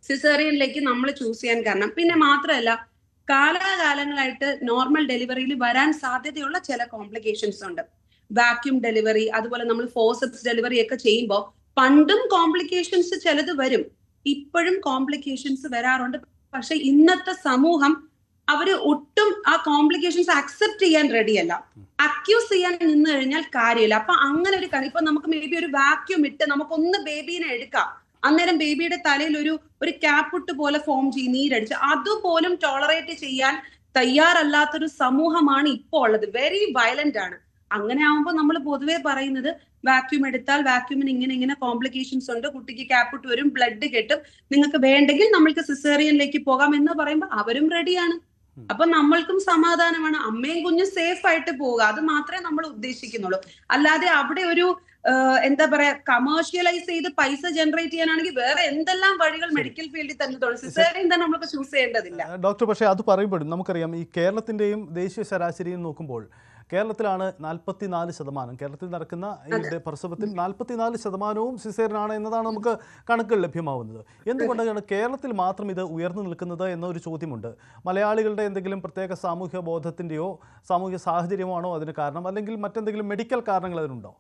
Speaker 3: സിസേറിയനിലേക്ക് നമ്മൾ ചൂസ് ചെയ്യാൻ കാരണം. പിന്നെ മാത്രമല്ല, കാലാകാലങ്ങളായിട്ട് നോർമൽ ഡെലിവറിയിൽ വരാൻ സാധ്യതയുള്ള ചില കോംപ്ലിക്കേഷൻസ് ഉണ്ട്. വാക്യൂം ഡെലിവറി, അതുപോലെ നമ്മൾ ഫോർസെപ്സ് ഡെലിവറി ഒക്കെ ചെയ്യുമ്പോൾ പണ്ടും കോംപ്ലിക്കേഷൻസ് ചിലത് വരും, ഇപ്പോഴും കോംപ്ലിക്കേഷൻസ് വരാറുണ്ട്. പക്ഷെ ഇന്നത്തെ സമൂഹം അവര് ഒട്ടും ആ കോംപ്ലിക്കേഷൻസ് അക്സെപ്റ്റ് ചെയ്യാൻ റെഡിയല്ല. അക്യൂസ് ചെയ്യാൻ നിന്ന് കഴിഞ്ഞാൽ കാര്യമില്ല. അപ്പൊ അങ്ങനെ ഒരു ഇപ്പൊ നമുക്ക് മേ ബി ഒരു വാക്യൂം ഇട്ട് നമുക്കൊന്ന് ബേബീനെ എടുക്കാം, അന്നേരം ബേബിയുടെ തലയിൽ ഒരു ക്യാപ്പിട്ട് പോലെ ഫോം ചെയ്യും, നീരടിച്ച്, അതുപോലും ടോളറേറ്റ് ചെയ്യാൻ തയ്യാറല്ലാത്തൊരു സമൂഹമാണ് ഇപ്പോൾ ഉള്ളത്. വെരി വയലന്റ് ആണ്. അങ്ങനെ ആവുമ്പോൾ നമ്മൾ പൊതുവെ പറയുന്നത്, വാക്യൂം എടുത്താൽ വാക്യൂമിന് ഇങ്ങനെ കോംപ്ലിക്കേഷൻസ് ഉണ്ട്, കുട്ടിക്ക് ക്യാപ്പിട്ട് വരും, ബ്ലഡ് കെട്ടും, നിങ്ങൾക്ക് വേണ്ടെങ്കിൽ നമ്മൾക്ക് സിസേറിയനിലേക്ക് പോകാം എന്ന് പറയുമ്പോൾ അവരും റെഡിയാണ്. അപ്പൊ നമ്മൾക്കും സമാധാനമാണ്, അമ്മയും കുഞ്ഞും സേഫ് ആയിട്ട് പോവുക, അത് മാത്രമേ നമ്മൾ ഉദ്ദേശിക്കുന്നുള്ളൂ. അല്ലാതെ അവിടെ ഒരു എന്താ പറയാ, കമേഴ്ഷ്യലൈസ് ചെയ്ത് പൈസ ജനറേറ്റ് ചെയ്യാനാണെങ്കിൽ വേറെ എന്തെല്ലാം വഴികൾ മെഡിക്കൽ ഫീൽഡിൽ തന്നെ സിസേറിയൻ തന്നെ നമുക്ക് ചൂസ് ചെയ്യേണ്ടതില്ല.
Speaker 1: ഡോക്ടർ, പക്ഷേ അത് പറയുമ്പോഴും നമുക്കറിയാം, ഈ കേരളത്തിന്റെയും ദേശീയ ശരാശരിയും നോക്കുമ്പോൾ കേരളത്തിലാണ് 44%, കേരളത്തിൽ നടക്കുന്ന ഈ പ്രസവത്തിൽ 44% സിസേറിയനാണ് എന്നതാണ് നമുക്ക് കണക്കുകൾ ലഭ്യമാവുന്നത്. എന്തുകൊണ്ടാണ് കേരളത്തിൽ മാത്രം ഇത് ഉയർന്നു നിൽക്കുന്നത് എന്നൊരു ചോദ്യമുണ്ട്. മലയാളികളുടെ എന്തെങ്കിലും പ്രത്യേക സാമൂഹ്യ ബോധത്തിൻ്റെയോ സാമൂഹ്യ സാഹചര്യമോ ആണോ അതിന് കാരണം, അല്ലെങ്കിൽ മറ്റെന്തെങ്കിലും മെഡിക്കൽ കാരണങ്ങൾ അതിനുണ്ടോ?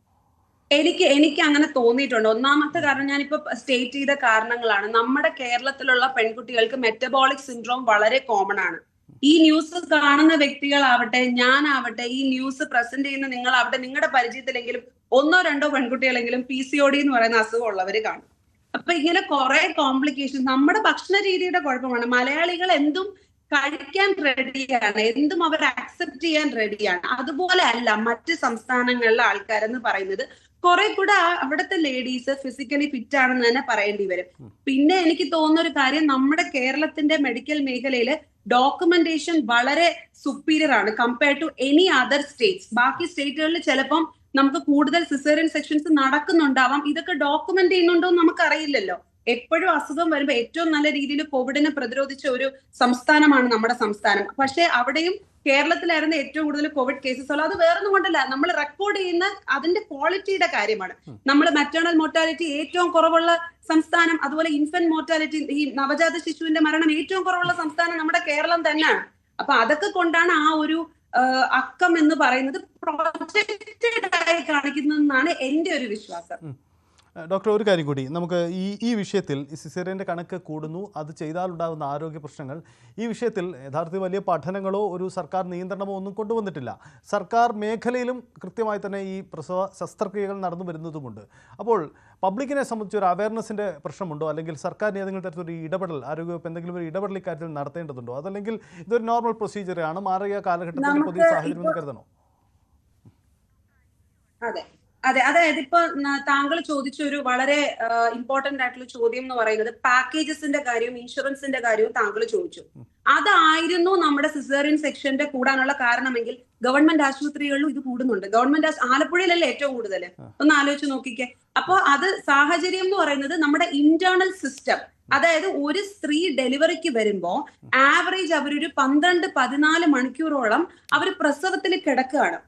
Speaker 3: എനിക്ക് അങ്ങനെ തോന്നിയിട്ടുണ്ട്. ഒന്നാമത്തെ കാരണം ഞാനിപ്പോ സ്റ്റേറ്റ് ചെയ്ത കാരണങ്ങളാണ്. നമ്മുടെ കേരളത്തിലുള്ള പെൺകുട്ടികൾക്ക് മെറ്റബോളിക് സിൻഡ്രോം വളരെ കോമൺ ആണ്. ഈ ന്യൂസ് കാണുന്ന വ്യക്തികളാവട്ടെ, ഞാനാവട്ടെ, ഈ ന്യൂസ് പ്രസന്റ് ചെയ്യുന്ന നിങ്ങളാവട്ടെ, നിങ്ങളുടെ പരിചയത്തിലെങ്കിലും 1-2 പെൺകുട്ടികളെങ്കിലും PCOD എന്ന് പറയുന്ന അസുഖം ഉള്ളവര് കാണും. അപ്പൊ ഇങ്ങനെ കുറെ കോംപ്ലിക്കേഷൻസ് നമ്മുടെ ഭക്ഷണ രീതിയുടെ കുഴപ്പമാണ്. മലയാളികൾ എന്തും കഴിക്കാൻ റെഡിയാണ്, എന്തും അവർ അക്സെപ്റ്റ് ചെയ്യാൻ റെഡിയാണ്. അതുപോലെ അല്ല മറ്റ് സംസ്ഥാനങ്ങളിലെ ആൾക്കാരെന്ന് പറയുന്നത്. കുറെ കൂടെ അവിടുത്തെ ലേഡീസ് ഫിസിക്കലി ഫിറ്റ് ആണെന്ന് തന്നെ പറയേണ്ടി വരും. പിന്നെ എനിക്ക് തോന്നുന്ന ഒരു കാര്യം, നമ്മുടെ കേരളത്തിന്റെ മെഡിക്കൽ മേഖലയില് ഡോക്യുമെന്റേഷൻ വളരെ സുപ്പീരിയർ ആണ് compared to any other states. ബാക്കി സ്റ്റേറ്റുകളിൽ ചിലപ്പം നമുക്ക് കൂടുതൽ സിസേറിയൻ സെക്ഷൻസ് നടക്കുന്നുണ്ടാവാം, ഇതൊക്കെ ഡോക്യുമെന്റ് ചെയ്യുന്നുണ്ടോ എന്ന് നമുക്ക് അറിയില്ലല്ലോ. എപ്പോഴും അസുഖം വരുമ്പോൾ ഏറ്റവും നല്ല രീതിയിൽ കോവിഡിനെ പ്രതിരോധിച്ച ഒരു സംസ്ഥാനമാണ് നമ്മുടെ സംസ്ഥാനം. പക്ഷെ അവിടെയും കേരളത്തിലായിരുന്നു ഏറ്റവും കൂടുതൽ കോവിഡ് കേസസ് ഉള്ളത്. അത് വേറൊന്നും കൊണ്ടല്ല, നമ്മൾ റെക്കോർഡ് ചെയ്യുന്ന അതിന്റെ ക്വാളിറ്റിയുടെ കാര്യമാണ്. നമ്മൾ മാറ്റേണൽ മോർട്ടാലിറ്റി ഏറ്റവും കുറവുള്ള സംസ്ഥാനം, അതുപോലെ ഇൻഫന്റ് മോർട്ടാലിറ്റി, ഈ നവജാത ശിശുവിന്റെ മരണം ഏറ്റവും കുറവുള്ള സംസ്ഥാനം നമ്മുടെ കേരളം തന്നെയാണ്. അപ്പൊ അതൊക്കെ കൊണ്ടാണ് ആ ഒരു അക്കം എന്ന് പറയുന്നത് പ്രൊജക്റ്റഡ് ആയി കാണിക്കുന്നതെന്നാണ് എന്റെ ഒരു വിശ്വാസം.
Speaker 1: ഡോക്ടർ, ഒരു കാര്യം കൂടി, നമുക്ക് ഈ വിഷയത്തിൽ സിസേറിയൻ്റെ കണക്ക് കൂടുന്നു, അത് ചെയ്താലുണ്ടാകുന്ന ആരോഗ്യ പ്രശ്നങ്ങൾ, ഈ വിഷയത്തിൽ യഥാർത്ഥത്തിൽ വലിയ പഠനങ്ങളോ ഒരു സർക്കാർ നിയന്ത്രണമോ ഒന്നും കൊണ്ടുവന്നിട്ടില്ല. സർക്കാർ മേഖലയിലും കൃത്യമായി തന്നെ ഈ പ്രസവ ശസ്ത്രക്രിയകൾ നടന്നു വരുന്നതുമുണ്ട്. അപ്പോൾ പബ്ലിക്കിനെ സംബന്ധിച്ച് ഒരു അവയർനെസ്സിൻ്റെ പ്രശ്നമുണ്ടോ? അല്ലെങ്കിൽ സർക്കാരിന് ഏതെങ്കിലും തരത്തിലൊരു ഇടപെടൽ, ആരോഗ്യവകുപ്പ് എന്തെങ്കിലും ഒരു ഇടപെടൽ ഇക്കാര്യത്തിൽ നടത്തേണ്ടതുണ്ടോ? അതല്ലെങ്കിൽ ഇതൊരു നോർമൽ പ്രൊസീജിയറാണ്, മാറിയ കാലഘട്ടത്തിൽ പുതിയ സാഹചര്യം എന്ന് കരുതണോ?
Speaker 3: അതെ അതെ, അതായത് ഇപ്പൊ താങ്കൾ ചോദിച്ച ഒരു വളരെ ഇമ്പോർട്ടന്റ് ആയിട്ടുള്ള ചോദ്യം എന്ന് പറയുന്നത് പാക്കേജസിന്റെ കാര്യവും ഇൻഷുറൻസിന്റെ കാര്യവും താങ്കൾ ചോദിച്ചു. അതായിരുന്നു നമ്മുടെ സിസേറിയൻ സെക്ഷന്റെ കൂടാനുള്ള കാരണമെങ്കിൽ ഗവൺമെന്റ് ആശുപത്രികളിലും ഇത് കൂടുന്നുണ്ട്. ഗവൺമെന്റ് ആലപ്പുഴയിലല്ലേ ഏറ്റവും കൂടുതൽ, ഒന്ന് ആലോചിച്ച് നോക്കിക്കേ. അപ്പൊ അത് സാഹചര്യം എന്ന് പറയുന്നത് നമ്മുടെ ഇന്റേണൽ സിസ്റ്റം, അതായത് ഒരു സ്ത്രീ ഡെലിവറിക്ക് വരുമ്പോ ആവറേജ് അവരൊരു 12-14 മണിക്കൂറോളം അവർ പ്രസവത്തിൽ കിടക്കുകയാണ്.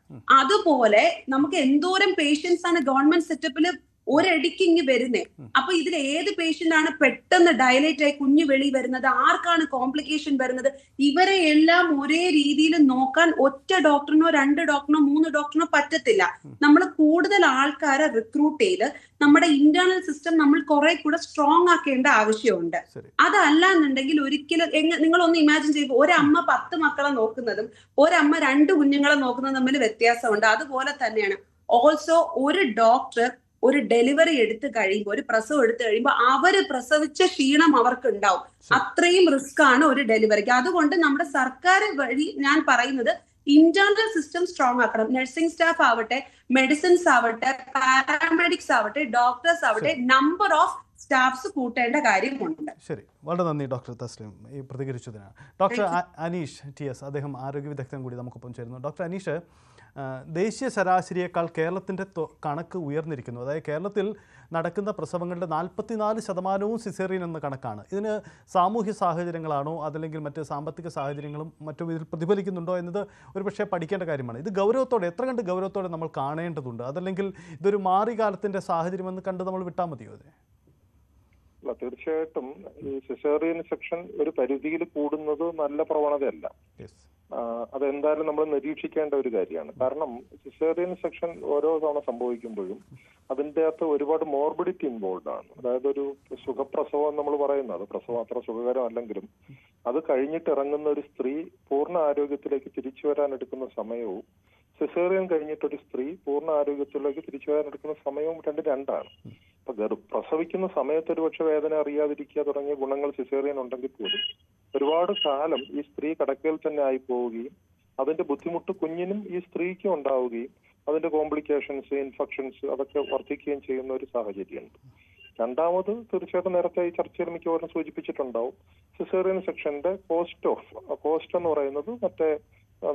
Speaker 3: അതുപോലെ നമുക്ക് എന്തോരം പേഷ്യൻസ് ആണ് ഗവൺമെന്റ് സെറ്റപ്പിൽ ഒരടിക്ക് ഇങ്ങ് വരുന്നേ. അപ്പൊ ഇതിൽ ഏത് പേഷ്യന്റ് ആണ് പെട്ടെന്ന് ഡയലേറ്റ് ആയി കുഞ്ഞു വെളി വരുന്നത്, ആർക്കാണ് കോംപ്ലിക്കേഷൻ വരുന്നത്, ഇവരെ എല്ലാം ഒരേ രീതിയിൽ നോക്കാൻ ഒറ്റ ഡോക്ടറിനോ 2 ഡോക്ടറിനോ 3 ഡോക്ടറിനോ പറ്റത്തില്ല. നമ്മൾ കൂടുതൽ ആൾക്കാരെ റിക്രൂട്ട് ചെയ്ത് നമ്മുടെ ഇന്റേണൽ സിസ്റ്റം നമ്മൾ കുറെ കൂടെ സ്ട്രോങ് ആക്കേണ്ട ആവശ്യമുണ്ട്. അതല്ല എന്നുണ്ടെങ്കിൽ ഒരിക്കലും നിങ്ങളൊന്ന് ഇമാജിൻ ചെയ്യുമ്പോൾ ഒരമ്മ 10 മക്കളെ നോക്കുന്നതും ഒരമ്മ 2 കുഞ്ഞുങ്ങളെ നോക്കുന്നതും തമ്മിൽ വ്യത്യാസമുണ്ട്. അതുപോലെ തന്നെയാണ് ഓൾസോ ഒരു ഡോക്ടർ ഒരു ഡെലിവറി എടുത്തു കഴിയുമ്പോൾ, ഒരു പ്രസവം എടുത്തു കഴിയുമ്പോൾ അവര് പ്രസവിച്ച ക്ഷീണം അവർക്ക് ഉണ്ടാവും. അത്രയും റിസ്ക് ആണ് ഒരു ഡെലിവറിക്ക്. അതുകൊണ്ട് നമ്മുടെ സർക്കാർ വഴി ഞാൻ പറയുന്നത് ഇന്റേണൽ സിസ്റ്റം സ്ട്രോങ് ആക്കണം. നഴ്സിംഗ് സ്റ്റാഫ് ആവട്ടെ, മെഡിസിൻസ് ആവട്ടെ, പാരാമെഡിക്സ് ആവട്ടെ, ഡോക്ടേഴ്സ് ആവട്ടെ, നമ്പർ ഓഫ് സ്റ്റാഫ്സ് കൂട്ടേണ്ട കാര്യമുണ്ട്.
Speaker 1: ശരി, വളരെ നന്ദി ഡോക്ടർ തസ്ലിം ഈ പ്രതികരിച്ചതിനാണ്. ഡോക്ടർ അനീഷ് TS, അദ്ദേഹം ആരോഗ്യ വിദഗ്ധൻ കൂടി നമുക്കൊപ്പം ചേരുന്നു. ഡോക്ടർ അനീഷ്, ദേശീയ ശരാശരിയേക്കാൾ കേരളത്തിൻ്റെ കണക്ക് ഉയർന്നിരിക്കുന്നു. അതായത് കേരളത്തിൽ നടക്കുന്ന പ്രസവങ്ങളുടെ 44% സിസേറിയൻ എന്ന കണക്കാണ്. ഇതിന് സാമൂഹ്യ സാഹചര്യങ്ങളാണോ അതല്ലെങ്കിൽ മറ്റ് സാമ്പത്തിക സാഹചര്യങ്ങളും മറ്റും ഇതിൽ പ്രതിഫലിക്കുന്നുണ്ടോ എന്നത് ഒരുപക്ഷെ പഠിക്കേണ്ട കാര്യമാണ്. ഇത് ഗൗരവത്തോടെ, എത്ര കണ്ട് ഗൗരവത്തോടെ നമ്മൾ കാണേണ്ടതുണ്ട്? അതല്ലെങ്കിൽ ഇതൊരു മാറികാലത്തിൻ്റെ സാഹചര്യമെന്ന് കണ്ട് നമ്മൾ വിട്ടാൽ മതിയോ? അതെ,
Speaker 4: തീർച്ചയായിട്ടും ഈ സിസേറിയൻ സെക്ഷൻ ഒരു പരിധിയിൽ കൂടുന്നത് നല്ല പ്രവണതയല്ല. അതെന്തായാലും നമ്മൾ നിരീക്ഷിക്കേണ്ട ഒരു കാര്യമാണ്. കാരണം സിസേറിയൻ സെക്ഷൻ ഓരോ തവണ സംഭവിക്കുമ്പോഴും അതിൻ്റെ അകത്ത് ഒരുപാട് മോർബിഡിറ്റി ഇൻവോൾവ് ആണ്. അതായത് ഒരു സുഖപ്രസവം നമ്മൾ പറയുന്നത്, പ്രസവം അത്ര സുഖകരമല്ലെങ്കിലും അത് കഴിഞ്ഞിട്ട് ഇറങ്ങുന്ന ഒരു സ്ത്രീ പൂർണ്ണ ആരോഗ്യത്തിലേക്ക് തിരിച്ചു വരാൻ എടുക്കുന്ന സമയവും സിസേറിയൻ കഴിഞ്ഞിട്ടൊരു സ്ത്രീ പൂർണ്ണ ആരോഗ്യത്തിലേക്ക് തിരിച്ചു വരാൻ എടുക്കുന്ന സമയവും രണ്ടാണ്. അപ്പൊ പ്രസവിക്കുന്ന സമയത്ത് ഒരു പക്ഷെ വേദന അറിയാതിരിക്കുക തുടങ്ങിയ ഗുണങ്ങൾ സിസേറിയൻ ഉണ്ടെങ്കിൽ പോലും ഒരുപാട് കാലം ഈ സ്ത്രീ കിടക്കയിൽ തന്നെ ആയി പോവുകയും അതിന്റെ ബുദ്ധിമുട്ട് കുഞ്ഞിനും ഈ സ്ത്രീക്കും ഉണ്ടാവുകയും അതിന്റെ കോംപ്ലിക്കേഷൻസ്, ഇൻഫെക്ഷൻസ് അതൊക്കെ വർദ്ധിക്കുകയും ചെയ്യുന്ന ഒരു സാഹചര്യമുണ്ട്. രണ്ടാമത്, തീർച്ചയായിട്ടും നേരത്തെ ഈ ചർച്ചയിൽ മിക്കവാറും സൂചിപ്പിച്ചിട്ടുണ്ടാവും, സിസേറിയൻ സെക്ഷന്റെ കോസ്റ്റ് എന്ന് പറയുന്നത് മറ്റേ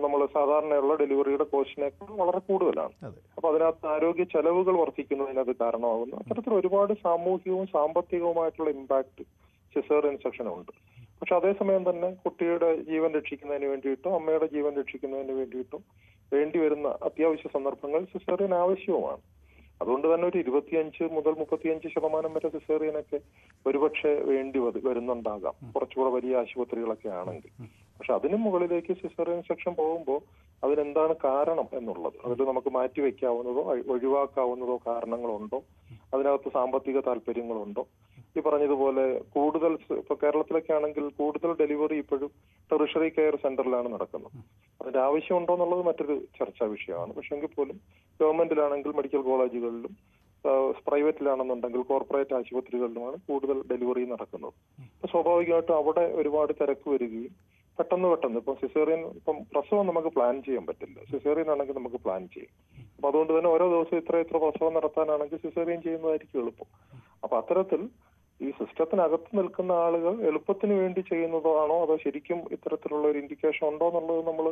Speaker 4: നമ്മൾ സാധാരണയുള്ള ഡെലിവറിയുടെ കോസ്റ്റിനേക്കാൾ വളരെ കൂടുതലാണ്. അപ്പൊ അതിനകത്ത് ആരോഗ്യ ചെലവുകൾ വർദ്ധിക്കുന്നതിനത് കാരണമാകുന്നു. അത്തരത്തിൽ ഒരുപാട് സാമൂഹികവും സാമ്പത്തികവുമായിട്ടുള്ള ഇമ്പാക്ട് സിസേറിയൻ സെക്ഷനുണ്ട്. പക്ഷെ അതേസമയം തന്നെ കുട്ടിയുടെ ജീവൻ രക്ഷിക്കുന്നതിന് വേണ്ടിയിട്ടോ അമ്മയുടെ ജീവൻ രക്ഷിക്കുന്നതിന് വേണ്ടിയിട്ടോ വേണ്ടി വരുന്ന അത്യാവശ്യ സന്ദർഭങ്ങൾ സിസേറിയൻ ആവശ്യവുമാണ്. അതുകൊണ്ട് തന്നെ ഒരു 25 മുതൽ 35% വരെ സിസേറിയനൊക്കെ ഒരുപക്ഷെ വേണ്ടി വരുന്നുണ്ടാകാം, കുറച്ചുകൂടെ വലിയ ആശുപത്രികളൊക്കെ ആണെങ്കിൽ. പക്ഷെ അതിനു മുകളിലേക്ക് സിസേറിയൻ സെക്ഷൻ പോകുമ്പോൾ അതിനെന്താണ് കാരണം എന്നുള്ളത്, അതിൽ നമുക്ക് മാറ്റിവെക്കാവുന്നതോ ഒഴിവാക്കാവുന്നതോ കാരണങ്ങളുണ്ടോ, അതിനകത്ത് സാമ്പത്തിക താല്പര്യങ്ങളുണ്ടോ, ഈ പറഞ്ഞതുപോലെ കൂടുതൽ ഇപ്പൊ കേരളത്തിലൊക്കെ ആണെങ്കിൽ കൂടുതൽ ഡെലിവറി ഇപ്പോഴും ടെറിഷറി കെയർ സെന്ററിലാണ് നടക്കുന്നത്. അതിന്റെ ആവശ്യമുണ്ടോ എന്നുള്ളത് മറ്റൊരു ചർച്ചാ വിഷയമാണ്. പക്ഷെ എങ്കിൽ പോലും ഗവൺമെന്റിലാണെങ്കിൽ മെഡിക്കൽ കോളേജുകളിലും പ്രൈവറ്റിലാണെന്നുണ്ടെങ്കിൽ കോർപ്പറേറ്റ് ആശുപത്രികളിലുമാണ് കൂടുതൽ ഡെലിവറി നടക്കുന്നത്. അപ്പൊ സ്വാഭാവികമായിട്ടും അവിടെ ഒരുപാട് തിരക്ക് വരികയും പെട്ടെന്ന് ഇപ്പം സിസേറിയൻ, ഇപ്പം പ്രസവം നമുക്ക് പ്ലാൻ ചെയ്യാൻ പറ്റില്ല. സിസേറിയൻ ആണെങ്കിൽ നമുക്ക് പ്ലാൻ ചെയ്യും. അപ്പൊ അതുകൊണ്ട് തന്നെ ഓരോ ദിവസവും ഇത്ര പ്രസവം നടത്താനാണെങ്കിൽ സിസേറിയൻ ചെയ്യുന്നതായിരിക്കും എളുപ്പം. അപ്പൊ അത്തരത്തിൽ ഈ സിസ്റ്റത്തിനകത്ത് നിൽക്കുന്ന ആളുകൾ എളുപ്പത്തിന് വേണ്ടി ചെയ്യുന്നതാണോ അതോ ശരിക്കും ഇത്തരത്തിലുള്ള ഒരു ഇൻഡിക്കേഷൻ ഉണ്ടോ എന്നുള്ളത് നമ്മൾ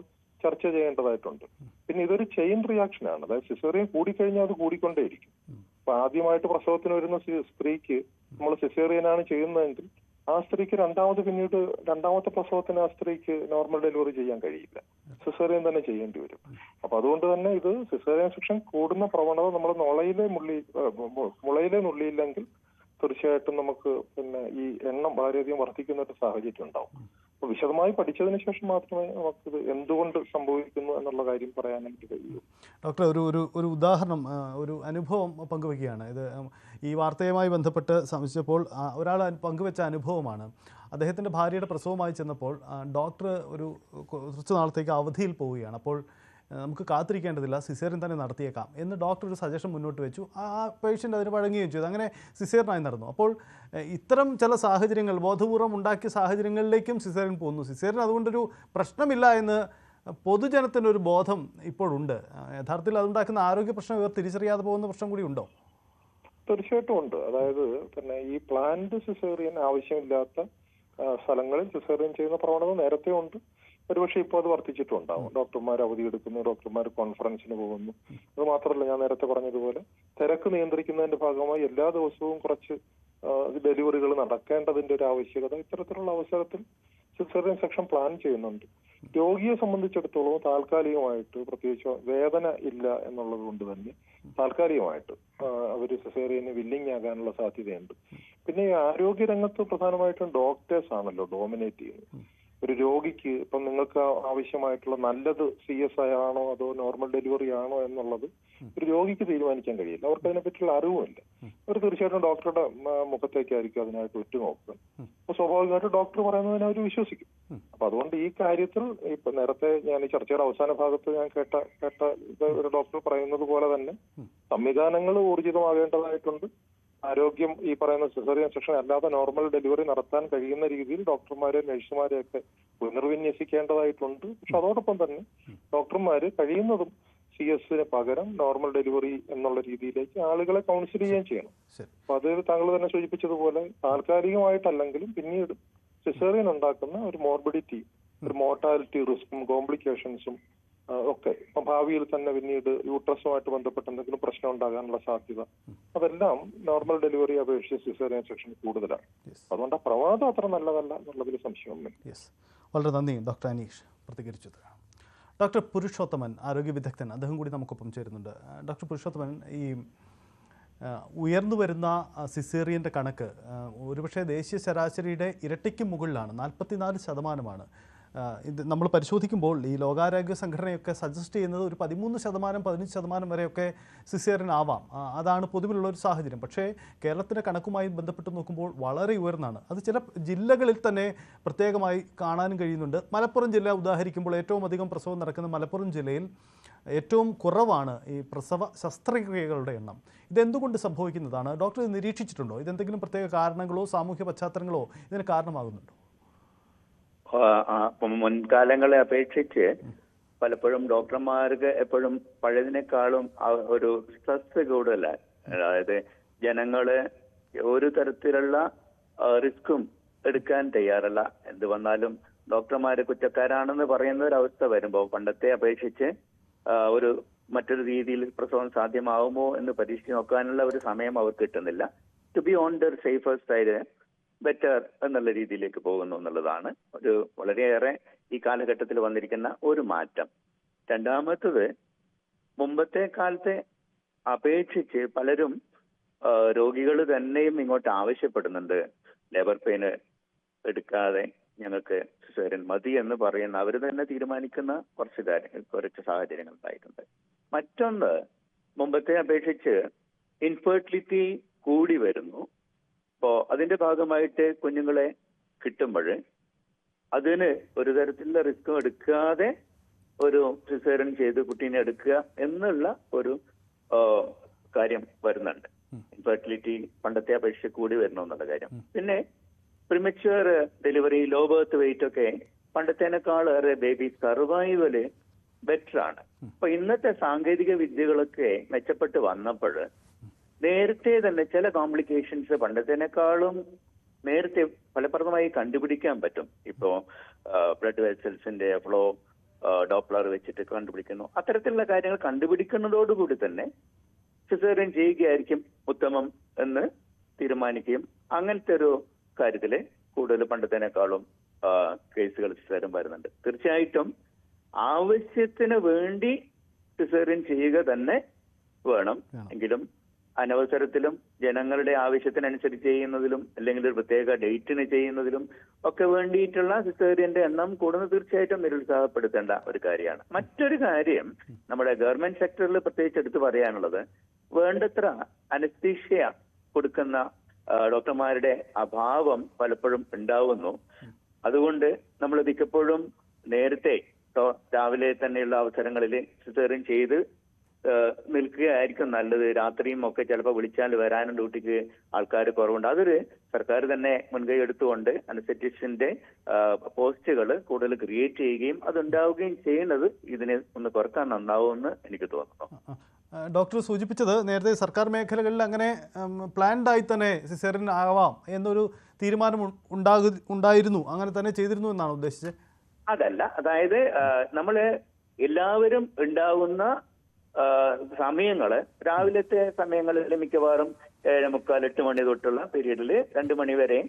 Speaker 4: ചർച്ച ചെയ്യേണ്ടതായിട്ടുണ്ട്. പിന്നെ ഇതൊരു ചെയിൻ റിയാക്ഷനാണ്. അതായത് സിസേറിയൻ കൂടിക്കഴിഞ്ഞാൽ അത് കൂടിക്കൊണ്ടേയിരിക്കും. അപ്പൊ ആദ്യമായിട്ട് പ്രസവത്തിന് വരുന്ന സ്ത്രീക്ക് നമ്മൾ സിസേറിയനാണ് ചെയ്യുന്നതെങ്കിൽ ആ സ്ത്രീക്ക് രണ്ടാമത്തെ പ്രസവത്തിന് ആ സ്ത്രീക്ക് നോർമൽ ഡെലിവറി ചെയ്യാൻ കഴിയില്ല, സിസേറിയൻ തന്നെ ചെയ്യേണ്ടി വരും. അപ്പൊ അതുകൊണ്ട് തന്നെ ഇത് സിസേറിയൻ സെക്ഷൻ കൂടുന്ന പ്രവണത നമ്മൾ മുളയിലെ നുള്ളിയില്ലെങ്കിൽ തീർച്ചയായിട്ടും നമുക്ക് പിന്നെ ഈ എണ്ണം വളരെയധികം വർദ്ധിക്കുന്ന ഒരു സാഹചര്യം ഉണ്ടാവും. അപ്പൊ വിശദമായി പഠിച്ചതിന് ശേഷം മാത്രമേ നമുക്കിത് എന്തുകൊണ്ട് സംഭവിക്കുന്നു എന്നുള്ള കാര്യം പറയാനായിട്ട് കഴിയൂ.
Speaker 1: ഡോക്ടർ, ഒരു ഉദാഹരണം, ഒരു അനുഭവം പങ്കുവയ്ക്കുകയാണ്. ഇത് ഈ വാർത്തയുമായി ബന്ധപ്പെട്ട് സംശയിച്ചപ്പോൾ ഒരാൾ പങ്കുവെച്ച അനുഭവമാണ്. അദ്ദേഹത്തിൻ്റെ ഭാര്യയുടെ പ്രസവമായി ചെന്നപ്പോൾ ഡോക്ടർ കുറച്ച് നാളത്തേക്ക് അവധിയിൽ പോവുകയാണ്. അപ്പോൾ നമുക്ക് കാത്തിരിക്കേണ്ടതില്ല, സിസേറിയൻ തന്നെ നടത്തിയേക്കാം എന്ന് ഡോക്ടർ ഒരു സജഷൻ മുന്നോട്ട് വെച്ചു. ആ പേഷ്യൻ്റ് അതിന് വഴങ്ങുകയും ചെയ്തു. അങ്ങനെ സിസേറിയനായി നടന്നു. അപ്പോൾ ഇത്തരം ചില സാഹചര്യങ്ങൾ, ബോധപൂർവം ഉണ്ടാക്കിയ സാഹചര്യങ്ങളിലേക്കും സിസേറിയൻ പോകുന്നു. സിസേറിയൻ അതുകൊണ്ടൊരു പ്രശ്നമില്ല എന്ന് പൊതുജനത്തിൻ്റെ ഒരു ബോധം ഇപ്പോഴുണ്ട്. യഥാർത്ഥത്തിൽ അതുണ്ടാക്കുന്ന ആരോഗ്യ പ്രശ്നം ഇവർ തിരിച്ചറിയാതെ പോകുന്ന പ്രശ്നം കൂടി ഉണ്ടോ?
Speaker 4: തീർച്ചയായിട്ടും ഉണ്ട്. അതായത് പിന്നെ ഈ പ്ലാൻഡ് സിസേറിയൻ ആവശ്യമില്ലാത്ത സ്ഥലങ്ങളിൽ സിസേറിയൻ ചെയ്യുന്ന പ്രവണത നേരത്തെ ഉണ്ട്. ഒരുപക്ഷെ ഇപ്പോൾ അത് വർദ്ധിച്ചിട്ടുണ്ടാവും. ഡോക്ടർമാർ അവധിയെടുക്കുന്നു, ഡോക്ടർമാർ കോൺഫറൻസിന് പോകുന്നു. അത് മാത്രമല്ല, ഞാൻ നേരത്തെ പറഞ്ഞതുപോലെ തിരക്ക് നിയന്ത്രിക്കുന്നതിന്റെ ഭാഗമായി എല്ലാ ദിവസവും കുറച്ച് ഡെലിവറികൾ നടക്കേണ്ടതിന്റെ ഒരു ആവശ്യകത ഇത്തരത്തിലുള്ള അവസരത്തിൽ സിസേറിയൻ സെക്ഷൻ പ്ലാൻ ചെയ്യുന്നുണ്ട്. രോഗിയെ സംബന്ധിച്ചിടത്തോളം താൽക്കാലികമായിട്ട്, പ്രത്യേകിച്ച് വേദന ഇല്ല എന്നുള്ളത് കൊണ്ട് തന്നെ താൽക്കാലികമായിട്ട് അവർ സിസേറിയന് വില്ലിങ് ആകാനുള്ള സാധ്യതയുണ്ട്. പിന്നെ ഈ ആരോഗ്യരംഗത്ത് പ്രധാനമായിട്ടും ഡോക്ടേഴ്സ് ആണല്ലോ ഡോമിനേറ്റ് ചെയ്യുന്നത്. ഒരു രോഗിക്ക് ഇപ്പം നിങ്ങൾക്ക് ആവശ്യമായിട്ടുള്ള നല്ലത് CSI ആണോ അതോ നോർമൽ ഡെലിവറി ആണോ എന്നുള്ളത് ഒരു രോഗിക്ക് തീരുമാനിക്കാൻ കഴിയില്ല. അവർക്ക് അതിനെപ്പറ്റിയുള്ള അറിവുമില്ല. അവർ തീർച്ചയായിട്ടും ഡോക്ടറുടെ മുഖത്തേക്കായിരിക്കും അതിനായിട്ട് ഉറ്റുനോക്കുക. അപ്പൊ സ്വാഭാവികമായിട്ട് ഡോക്ടർ പറയുന്നതിനെ അവർ വിശ്വസിക്കും. അപ്പൊ അതുകൊണ്ട് ഈ കാര്യത്തിൽ ഇപ്പൊ നേരത്തെ ഞാൻ ഈ ചർച്ചയുടെ അവസാന ഭാഗത്ത് ഞാൻ കേട്ട ഒരു ഡോക്ടർ പറയുന്നത് പോലെ തന്നെ സംവിധാനങ്ങൾ ഊർജിതമാകേണ്ടതായിട്ടുണ്ട്. ആരോഗ്യം ഈ പറയുന്ന സിസേറിയൻ സെക്ഷൻ അല്ലാതെ നോർമൽ ഡെലിവറി നടത്താൻ കഴിയുന്ന രീതിയിൽ ഡോക്ടർമാരെ നഴ്സുമാരെയൊക്കെ പുനർവിന്യസിക്കേണ്ടതായിട്ടുണ്ട്. പക്ഷെ അതോടൊപ്പം തന്നെ ഡോക്ടർമാര് കഴിയുന്നതും CS പകരം നോർമൽ ഡെലിവറി എന്നുള്ള രീതിയിലേക്ക് ആളുകളെ കൗൺസിൽ ചെയ്യുകയും ചെയ്യണം. അപ്പൊ അത് താങ്കൾ തന്നെ സൂചിപ്പിച്ചതുപോലെ താൽക്കാലികമായിട്ടല്ലെങ്കിലും പിന്നീട് സിസേറിയൻ ഉണ്ടാക്കുന്ന ഒരു മോർബിഡിറ്റി, ഒരു മോർട്ടാലിറ്റി റിസ്കും കോംപ്ലിക്കേഷൻസും ഒക്കെ ഇപ്പം ഭാവിയിൽ തന്നെ പിന്നീട് യൂട്രസുമായിട്ട് ബന്ധപ്പെട്ട് എന്തെങ്കിലും പ്രശ്നം ഉണ്ടാകാനുള്ള സാധ്യത, അതെല്ലാം നോർമൽ ഡെലിവറി അപേക്ഷിച്ച് സിസേറിയൻ സെക്ഷൻ കൂടുതലാണ്. അതുകൊണ്ട് ആ പ്രവണത അത്ര നല്ലതല്ല എന്നുള്ളതിൽ സംശയമൊന്നുമില്ല.
Speaker 1: വളരെ നന്ദി ഡോക്ടർ അനീഷ് പ്രതികരിച്ചത്. ഡോക്ടർ പുരുഷോത്തമൻ, ആരോഗ്യ വിദഗ്ധൻ, അദ്ദേഹം കൂടി നമുക്കൊപ്പം ചേരുന്നുണ്ട്. ഡോക്ടർ പുരുഷോത്തമൻ, ഈ ഉയർന്നു വരുന്ന സിസേറിയൻ്റെ കണക്ക് ഒരുപക്ഷെ ദേശീയ ശരാശരിയുടെ ഇരട്ടിക്ക് മുകളിലാണ്, 44%. ഇത് നമ്മൾ പരിശോധിക്കുമ്പോൾ ഈ ലോകാരോഗ്യ സംഘടനയൊക്കെ സജസ്റ്റ് ചെയ്യുന്നത് ഒരു 13%, 15% വരെയൊക്കെ സിസേറിയൻ ആവാം. അതാണ് പൊതുവിലുള്ള ഒരു സാഹചര്യം. പക്ഷേ കേരളത്തിൻ്റെ കണക്കുമായി ബന്ധപ്പെട്ട് നോക്കുമ്പോൾ വളരെ ഉയർന്നാണ്. അത് ചില ജില്ലകളിൽ തന്നെ പ്രത്യേകമായി കാണാനും കഴിയുന്നുണ്ട്. മലപ്പുറം ജില്ല ഉദാഹരിക്കുമ്പോൾ ഏറ്റവും അധികം പ്രസവം നടക്കുന്ന മലപ്പുറം ജില്ലയിൽ ഏറ്റവും കുറവാണ് ഈ പ്രസവ ശസ്ത്രക്രിയകളുടെ എണ്ണം. ഇതെന്തുകൊണ്ട് സംഭവിക്കുന്നതാണ്? ഡോക്ടർ ഇത് നിരീക്ഷിച്ചിട്ടുണ്ടോ? ഇതെന്തെങ്കിലും പ്രത്യേക കാരണങ്ങളോ സാമൂഹ്യ പശ്ചാത്തലങ്ങളോ ഇതിന് കാരണമാകുന്നുണ്ടോ?
Speaker 5: മുൻകാലങ്ങളെ അപേക്ഷിച്ച് പലപ്പോഴും ഡോക്ടർമാർക്ക് എപ്പോഴും പഴയതിനേക്കാളും ഒരു സ്ട്രെസ് കൂടുതലാണ്. അതായത് ജനങ്ങള് ഒരു തരത്തിലുള്ള റിസ്ക്കും എടുക്കാൻ തയ്യാറല്ല. എന്ത് വന്നാലും ഡോക്ടർമാര് കുറ്റക്കാരാണെന്ന് പറയുന്ന ഒരവസ്ഥ വരുമ്പോൾ പണ്ടത്തെ അപേക്ഷിച്ച് മറ്റൊരു രീതിയിൽ പ്രസവം സാധ്യമാവുമോ എന്ന് പരീക്ഷിച്ച് നോക്കാനുള്ള ഒരു സമയം അവർക്ക് കിട്ടുന്നില്ല. To be on the safer side, better എന്നുള്ള രീതിയിലേക്ക് പോകുന്നു എന്നുള്ളതാണ് ഒരു വളരെയേറെ ഈ കാലഘട്ടത്തിൽ വന്നിരിക്കുന്ന ഒരു മാറ്റം. രണ്ടാമത്തത്, മുമ്പത്തെ കാലത്തെ അപേക്ഷിച്ച് പലരും രോഗികൾ തന്നെയും ഇങ്ങോട്ട് ആവശ്യപ്പെടുന്നുണ്ട്, ലേബർ പെയിന് എടുക്കാതെ ഞങ്ങൾക്ക് സിസേറിയൻ മതി എന്ന് പറയുന്ന, അവർ തന്നെ തീരുമാനിക്കുന്ന കുറച്ച് സാഹചര്യങ്ങൾ ഉണ്ടായിട്ടുണ്ട്. മറ്റൊന്ന്, മുമ്പത്തെ അപേക്ഷിച്ച് ഇൻഫെർട്ടിലിറ്റി കൂടി വരുന്നു. അപ്പോ അതിന്റെ ഭാഗമായിട്ട് കുഞ്ഞുങ്ങളെ കിട്ടുമ്പോൾ അതിന് ഒരു തരത്തിലുള്ള റിസ്ക്കും എടുക്കാതെ ഒരു സിസേറിയൻ ചെയ്ത് കുട്ടീനെ എടുക്കുക എന്നുള്ള ഒരു കാര്യം വരുന്നുണ്ട്. ഇൻഫെർട്ടിലിറ്റി പണ്ടത്തെ അപേക്ഷിച്ച് കൂടി വരണം എന്നുള്ള കാര്യം. പിന്നെ premature delivery, low birth weight ഒക്കെ പണ്ടത്തേനേക്കാളേറെ ബേബി സർവൈവല് ബെറ്റർ ആണ്. അപ്പൊ ഇന്നത്തെ സാങ്കേതിക വിദ്യകളൊക്കെ മെച്ചപ്പെട്ട് വന്നപ്പോൾ നേരത്തെ തന്നെ ചില കോംപ്ലിക്കേഷൻസ് പണ്ടത്തേനേക്കാളും നേരത്തെ ഫലപ്രദമായി കണ്ടുപിടിക്കാൻ പറ്റും. ഇപ്പോ ബ്ലഡ് വെസൽസിന്റെ ഫ്ലോ ഡോപ്ലർ വെച്ചിട്ട് കണ്ടുപിടിക്കുന്നു. അത്തരത്തിലുള്ള കാര്യങ്ങൾ കണ്ടുപിടിക്കുന്നതോടുകൂടി തന്നെ സിസേറിയൻ ചെയ്യുകയായിരിക്കും ഉത്തമം എന്ന് തീരുമാനിക്കുകയും അങ്ങനത്തെ ഒരു കാര്യത്തില് കൂടുതൽ പണ്ടത്തേനേക്കാളും കേസുകൾ സിസേറിയൻ വരുന്നുണ്ട്. തീർച്ചയായിട്ടും ആവശ്യത്തിന് വേണ്ടി സിസേറിയൻ ചെയ്യുക തന്നെ വേണം. എങ്കിലും അനവസരത്തിലും ജനങ്ങളുടെ ആവശ്യത്തിനനുസരിച്ച് ചെയ്യുന്നതിലും അല്ലെങ്കിൽ ഒരു പ്രത്യേക ഡേറ്റിന് ചെയ്യുന്നതിലും ഒക്കെ വേണ്ടിയിട്ടുള്ള സിസേറിയന്റെ എണ്ണം കൂടുന്നത് തീർച്ചയായിട്ടും നിരുത്സാഹപ്പെടുത്തേണ്ട ഒരു കാര്യമാണ്. മറ്റൊരു കാര്യം നമ്മുടെ ഗവൺമെന്റ് സെക്ടറിൽ പ്രത്യേകിച്ച് എടുത്തു പറയാനുള്ളത്, വേണ്ടത്ര അനസ്തീഷ്യ കൊടുക്കുന്ന ഡോക്ടർമാരുടെ അഭാവം പലപ്പോഴും ഉണ്ടാവുന്നു. അതുകൊണ്ട് നമ്മൾ മിക്കപ്പോഴും നേരത്തെ രാവിലെ തന്നെയുള്ള അവസരങ്ങളിൽ സിസേറിയൻ ചെയ്ത് നിൽക്കുകയായിരിക്കും നല്ലത്. രാത്രിയും ഒക്കെ ചിലപ്പോൾ വിളിച്ചാൽ വരാനും ഡ്യൂട്ടിക്ക് ആൾക്കാർ കുറവുണ്ട്. അതൊരു സർക്കാർ തന്നെ മുൻകൈ എടുത്തുകൊണ്ട് അനസ്തെറ്റിഷ്യന്റെ പോസ്റ്റുകൾ കൂടുതൽ ക്രിയേറ്റ് ചെയ്യുകയും അതുണ്ടാവുകയും ചെയ്യുന്നത് ഇതിനെ ഒന്ന് കുറക്കാൻ നന്നാവുമെന്ന് എനിക്ക് തോന്നുന്നു.
Speaker 1: ഡോക്ടർ സൂചിപ്പിച്ചത് നേരത്തെ സർക്കാർ മേഖലകളിൽ അങ്ങനെ പ്ലാൻഡ് ആയി തന്നെ സിസേറിയൻ ആവാം എന്നൊരു തീരുമാനം ഉണ്ടായിരുന്നു, അങ്ങനെ തന്നെ ചെയ്തിരുന്നു എന്നാണ് ഉദ്ദേശിച്ചത്?
Speaker 5: അതല്ല, അതായത് നമ്മള് എല്ലാവരും ഉണ്ടാവുന്ന സമയങ്ങള് രാവിലത്തെ സമയങ്ങളിൽ മിക്കവാറും 7:45 8 മണി തൊട്ടുള്ള പീരീഡിൽ 2 മണി വരെ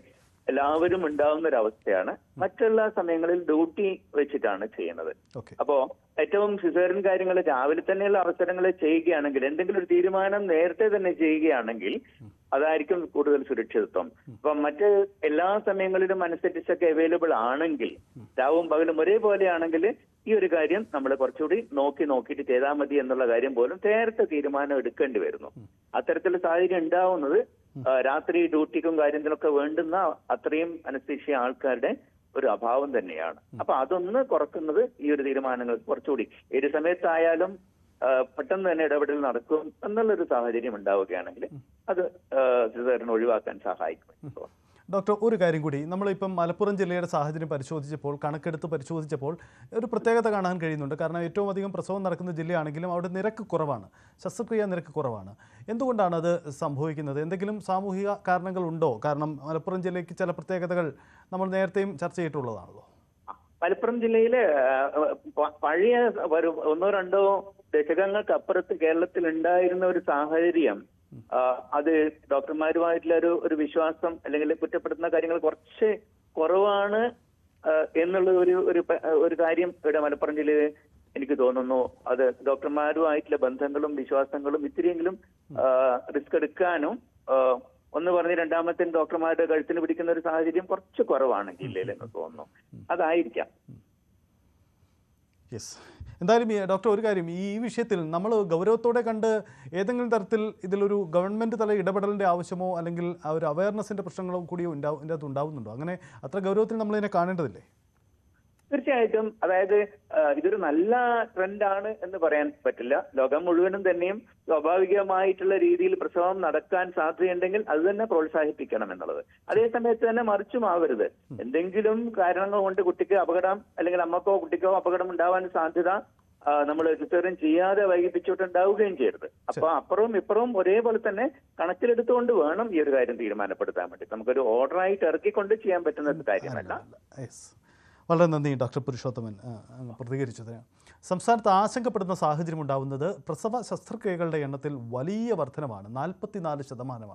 Speaker 5: എല്ലാവരും ഉണ്ടാവുന്ന ഒരു അവസ്ഥയാണ്. മറ്റുള്ള സമയങ്ങളിൽ ഡ്യൂട്ടി വെച്ചിട്ടാണ് ചെയ്യുന്നത്. അപ്പോ ഏറ്റവും സിസേറിയൻ കാര്യങ്ങൾ രാവിലെ തന്നെയുള്ള അവസരങ്ങൾ ചെയ്യുകയാണെങ്കിൽ, എന്തെങ്കിലും ഒരു തീരുമാനം നേരത്തെ തന്നെ ചെയ്യുകയാണെങ്കിൽ അതായിരിക്കും കൂടുതൽ സുരക്ഷിതത്വം. അപ്പൊ മറ്റ് എല്ലാ സമയങ്ങളിലും അനസ്തെറ്റിസ്റ്റ് അവൈലബിൾ ആണെങ്കിൽ, രാവും പകലും ഒരേപോലെയാണെങ്കിൽ ഈ ഒരു കാര്യം നമ്മൾ കുറച്ചുകൂടി നോക്കിയിട്ട് ചെയ്താൽ മതി എന്നുള്ള കാര്യം പോലും നേരത്തെ തീരുമാനം എടുക്കേണ്ടി വരുന്നു. അത്തരത്തിലുള്ള സാഹചര്യം ഉണ്ടാവുന്നത് രാത്രി ഡ്യൂട്ടിക്കും കാര്യത്തിനൊക്കെ വേണ്ടുന്ന അത്രയും അനസ്തീഷ്യ ആൾക്കാരുടെ ഒരു അഭാവം തന്നെയാണ്. അപ്പൊ അതൊന്ന് കുറക്കുന്നത് ഈ ഒരു തീരുമാനങ്ങൾ കുറച്ചുകൂടി ഏത് സമയത്തായാലും പെട്ടെന്ന് തന്നെ ഇടപെടൽ നടക്കും എന്നുള്ളൊരു സാഹചര്യം ഉണ്ടാവുകയാണെങ്കിൽ അത് സിസേറിയൻ ഒഴിവാക്കാൻ സഹായിക്കും.
Speaker 1: ഡോക്ടർ, ഒരു കാര്യം കൂടി, നമ്മളിപ്പം മലപ്പുറം ജില്ലയുടെ സാഹചര്യം പരിശോധിച്ചപ്പോൾ, കണക്കെടുത്ത് പരിശോധിച്ചപ്പോൾ ഒരു പ്രത്യേകത കാണാൻ കഴിയുന്നുണ്ട്. കാരണം ഏറ്റവും അധികം പ്രസവം നടക്കുന്ന ജില്ലയാണെങ്കിലും അവിടെ നിരക്ക് കുറവാണ്, ശസ്ത്രക്രിയാ നിരക്ക് കുറവാണ്. എന്തുകൊണ്ടാണ് അത് സംഭവിക്കുന്നത്? എന്തെങ്കിലും സാമൂഹിക കാരണങ്ങളുണ്ടോ? കാരണം മലപ്പുറം ജില്ലയ്ക്ക് ചില പ്രത്യേകതകൾ നമ്മൾ നേരത്തെയും ചർച്ച ചെയ്തിട്ടുള്ളതാണല്ലോ.
Speaker 5: മലപ്പുറം ജില്ലയില് പഴയ ഒരു 1-2 ദശകങ്ങൾക്കപ്പുറത്ത് കേരളത്തിൽ ഉണ്ടായിരുന്ന ഒരു സാഹചര്യം, അത് ഡോക്ടർമാരുമായിട്ടുള്ള ഒരു വിശ്വാസം അല്ലെങ്കിൽ കുറ്റപ്പെടുത്തുന്ന കാര്യങ്ങൾ കുറച്ച് കുറവാണ് എന്നുള്ള ഒരു കാര്യം ഇവിടെ മലപ്പുറം ജില്ലയിൽ എനിക്ക് തോന്നുന്നു. അത് ഡോക്ടർമാരുമായിട്ടുള്ള ബന്ധങ്ങളും വിശ്വാസങ്ങളും ഇത്തിരിയെങ്കിലും റിസ്ക് എടുക്കാനും ഒന്ന് പറഞ്ഞ് രണ്ടാമത്തെ ഡോക്ടർമാരുടെ കഴുത്തിന് പിടിക്കുന്ന ഒരു സാഹചര്യം കുറച്ച് കുറവാണ് ജില്ലയിൽ എന്ന് തോന്നുന്നു. അതായിരിക്കാം.
Speaker 1: യെസ്, എന്തായാലും ഡോക്ടർ, ഒരു കാര്യം, ഈ വിഷയത്തിൽ നമ്മൾ ഗൗരവത്തോടെ കണ്ട് ഏതെങ്കിലും തരത്തിൽ ഇതിലൊരു ഗവൺമെൻറ് തല ഇടപെടലിൻ്റെ ആവശ്യമോ അല്ലെങ്കിൽ ആ ഒരു അവയർനെസ്സിൻ്റെ പ്രശ്നങ്ങളോ കൂടി ഇതിൻ്റെ അകത്ത് ഉണ്ടാവുന്നുണ്ടോ? അങ്ങനെ അത്ര ഗൗരവത്തിൽ നമ്മളിതിനെ കാണേണ്ടതില്ലേ?
Speaker 5: തീർച്ചയായിട്ടും. അതായത് ഇതൊരു നല്ല ട്രെൻഡാണ് എന്ന് പറയാൻ പറ്റില്ല. ലോകം മുഴുവനും തന്നെയും സ്വാഭാവികമായിട്ടുള്ള രീതിയിൽ പ്രസവം നടക്കാൻ സാധ്യതയുണ്ടെങ്കിൽ അത് തന്നെ പ്രോത്സാഹിപ്പിക്കണം എന്നുള്ളത്. അതേ സമയത്ത് തന്നെ മറിച്ചും ആവരുത്. എന്തെങ്കിലും കാരണങ്ങൾ കൊണ്ട് കുട്ടിക്ക് അപകടം അല്ലെങ്കിൽ അമ്മക്കോ കുട്ടിക്കോ അപകടം ഉണ്ടാവാൻ സാധ്യത നമ്മൾ സിസേറിയൻ ചെയ്യാതെ വൈകിപ്പിച്ചിട്ടുണ്ടാവുകയും ചെയ്യരുത്. അപ്പൊ അപ്പുറവും ഇപ്പുറവും ഒരേപോലെ തന്നെ കണക്കിലെടുത്തുകൊണ്ട് വേണം ഈ ഒരു കാര്യം തീരുമാനപ്പെടുത്താൻ വേണ്ടി. നമുക്കൊരു ഓർഡറായിട്ട് ഇറക്കിക്കൊണ്ട് ചെയ്യാൻ പറ്റുന്ന ഒരു കാര്യമല്ല.
Speaker 1: വളരെ നന്ദി ഡോക്ടർ പുരുഷോത്തമൻ പ്രതികരിച്ചതിന്. സംസ്ഥാനത്ത് ആശങ്കപ്പെടുന്ന സാഹചര്യം ഉണ്ടാവുന്നത് പ്രസവ ശസ്ത്രക്രിയകളുടെ എണ്ണത്തിൽ വലിയ വർധനമാണ്. 44%.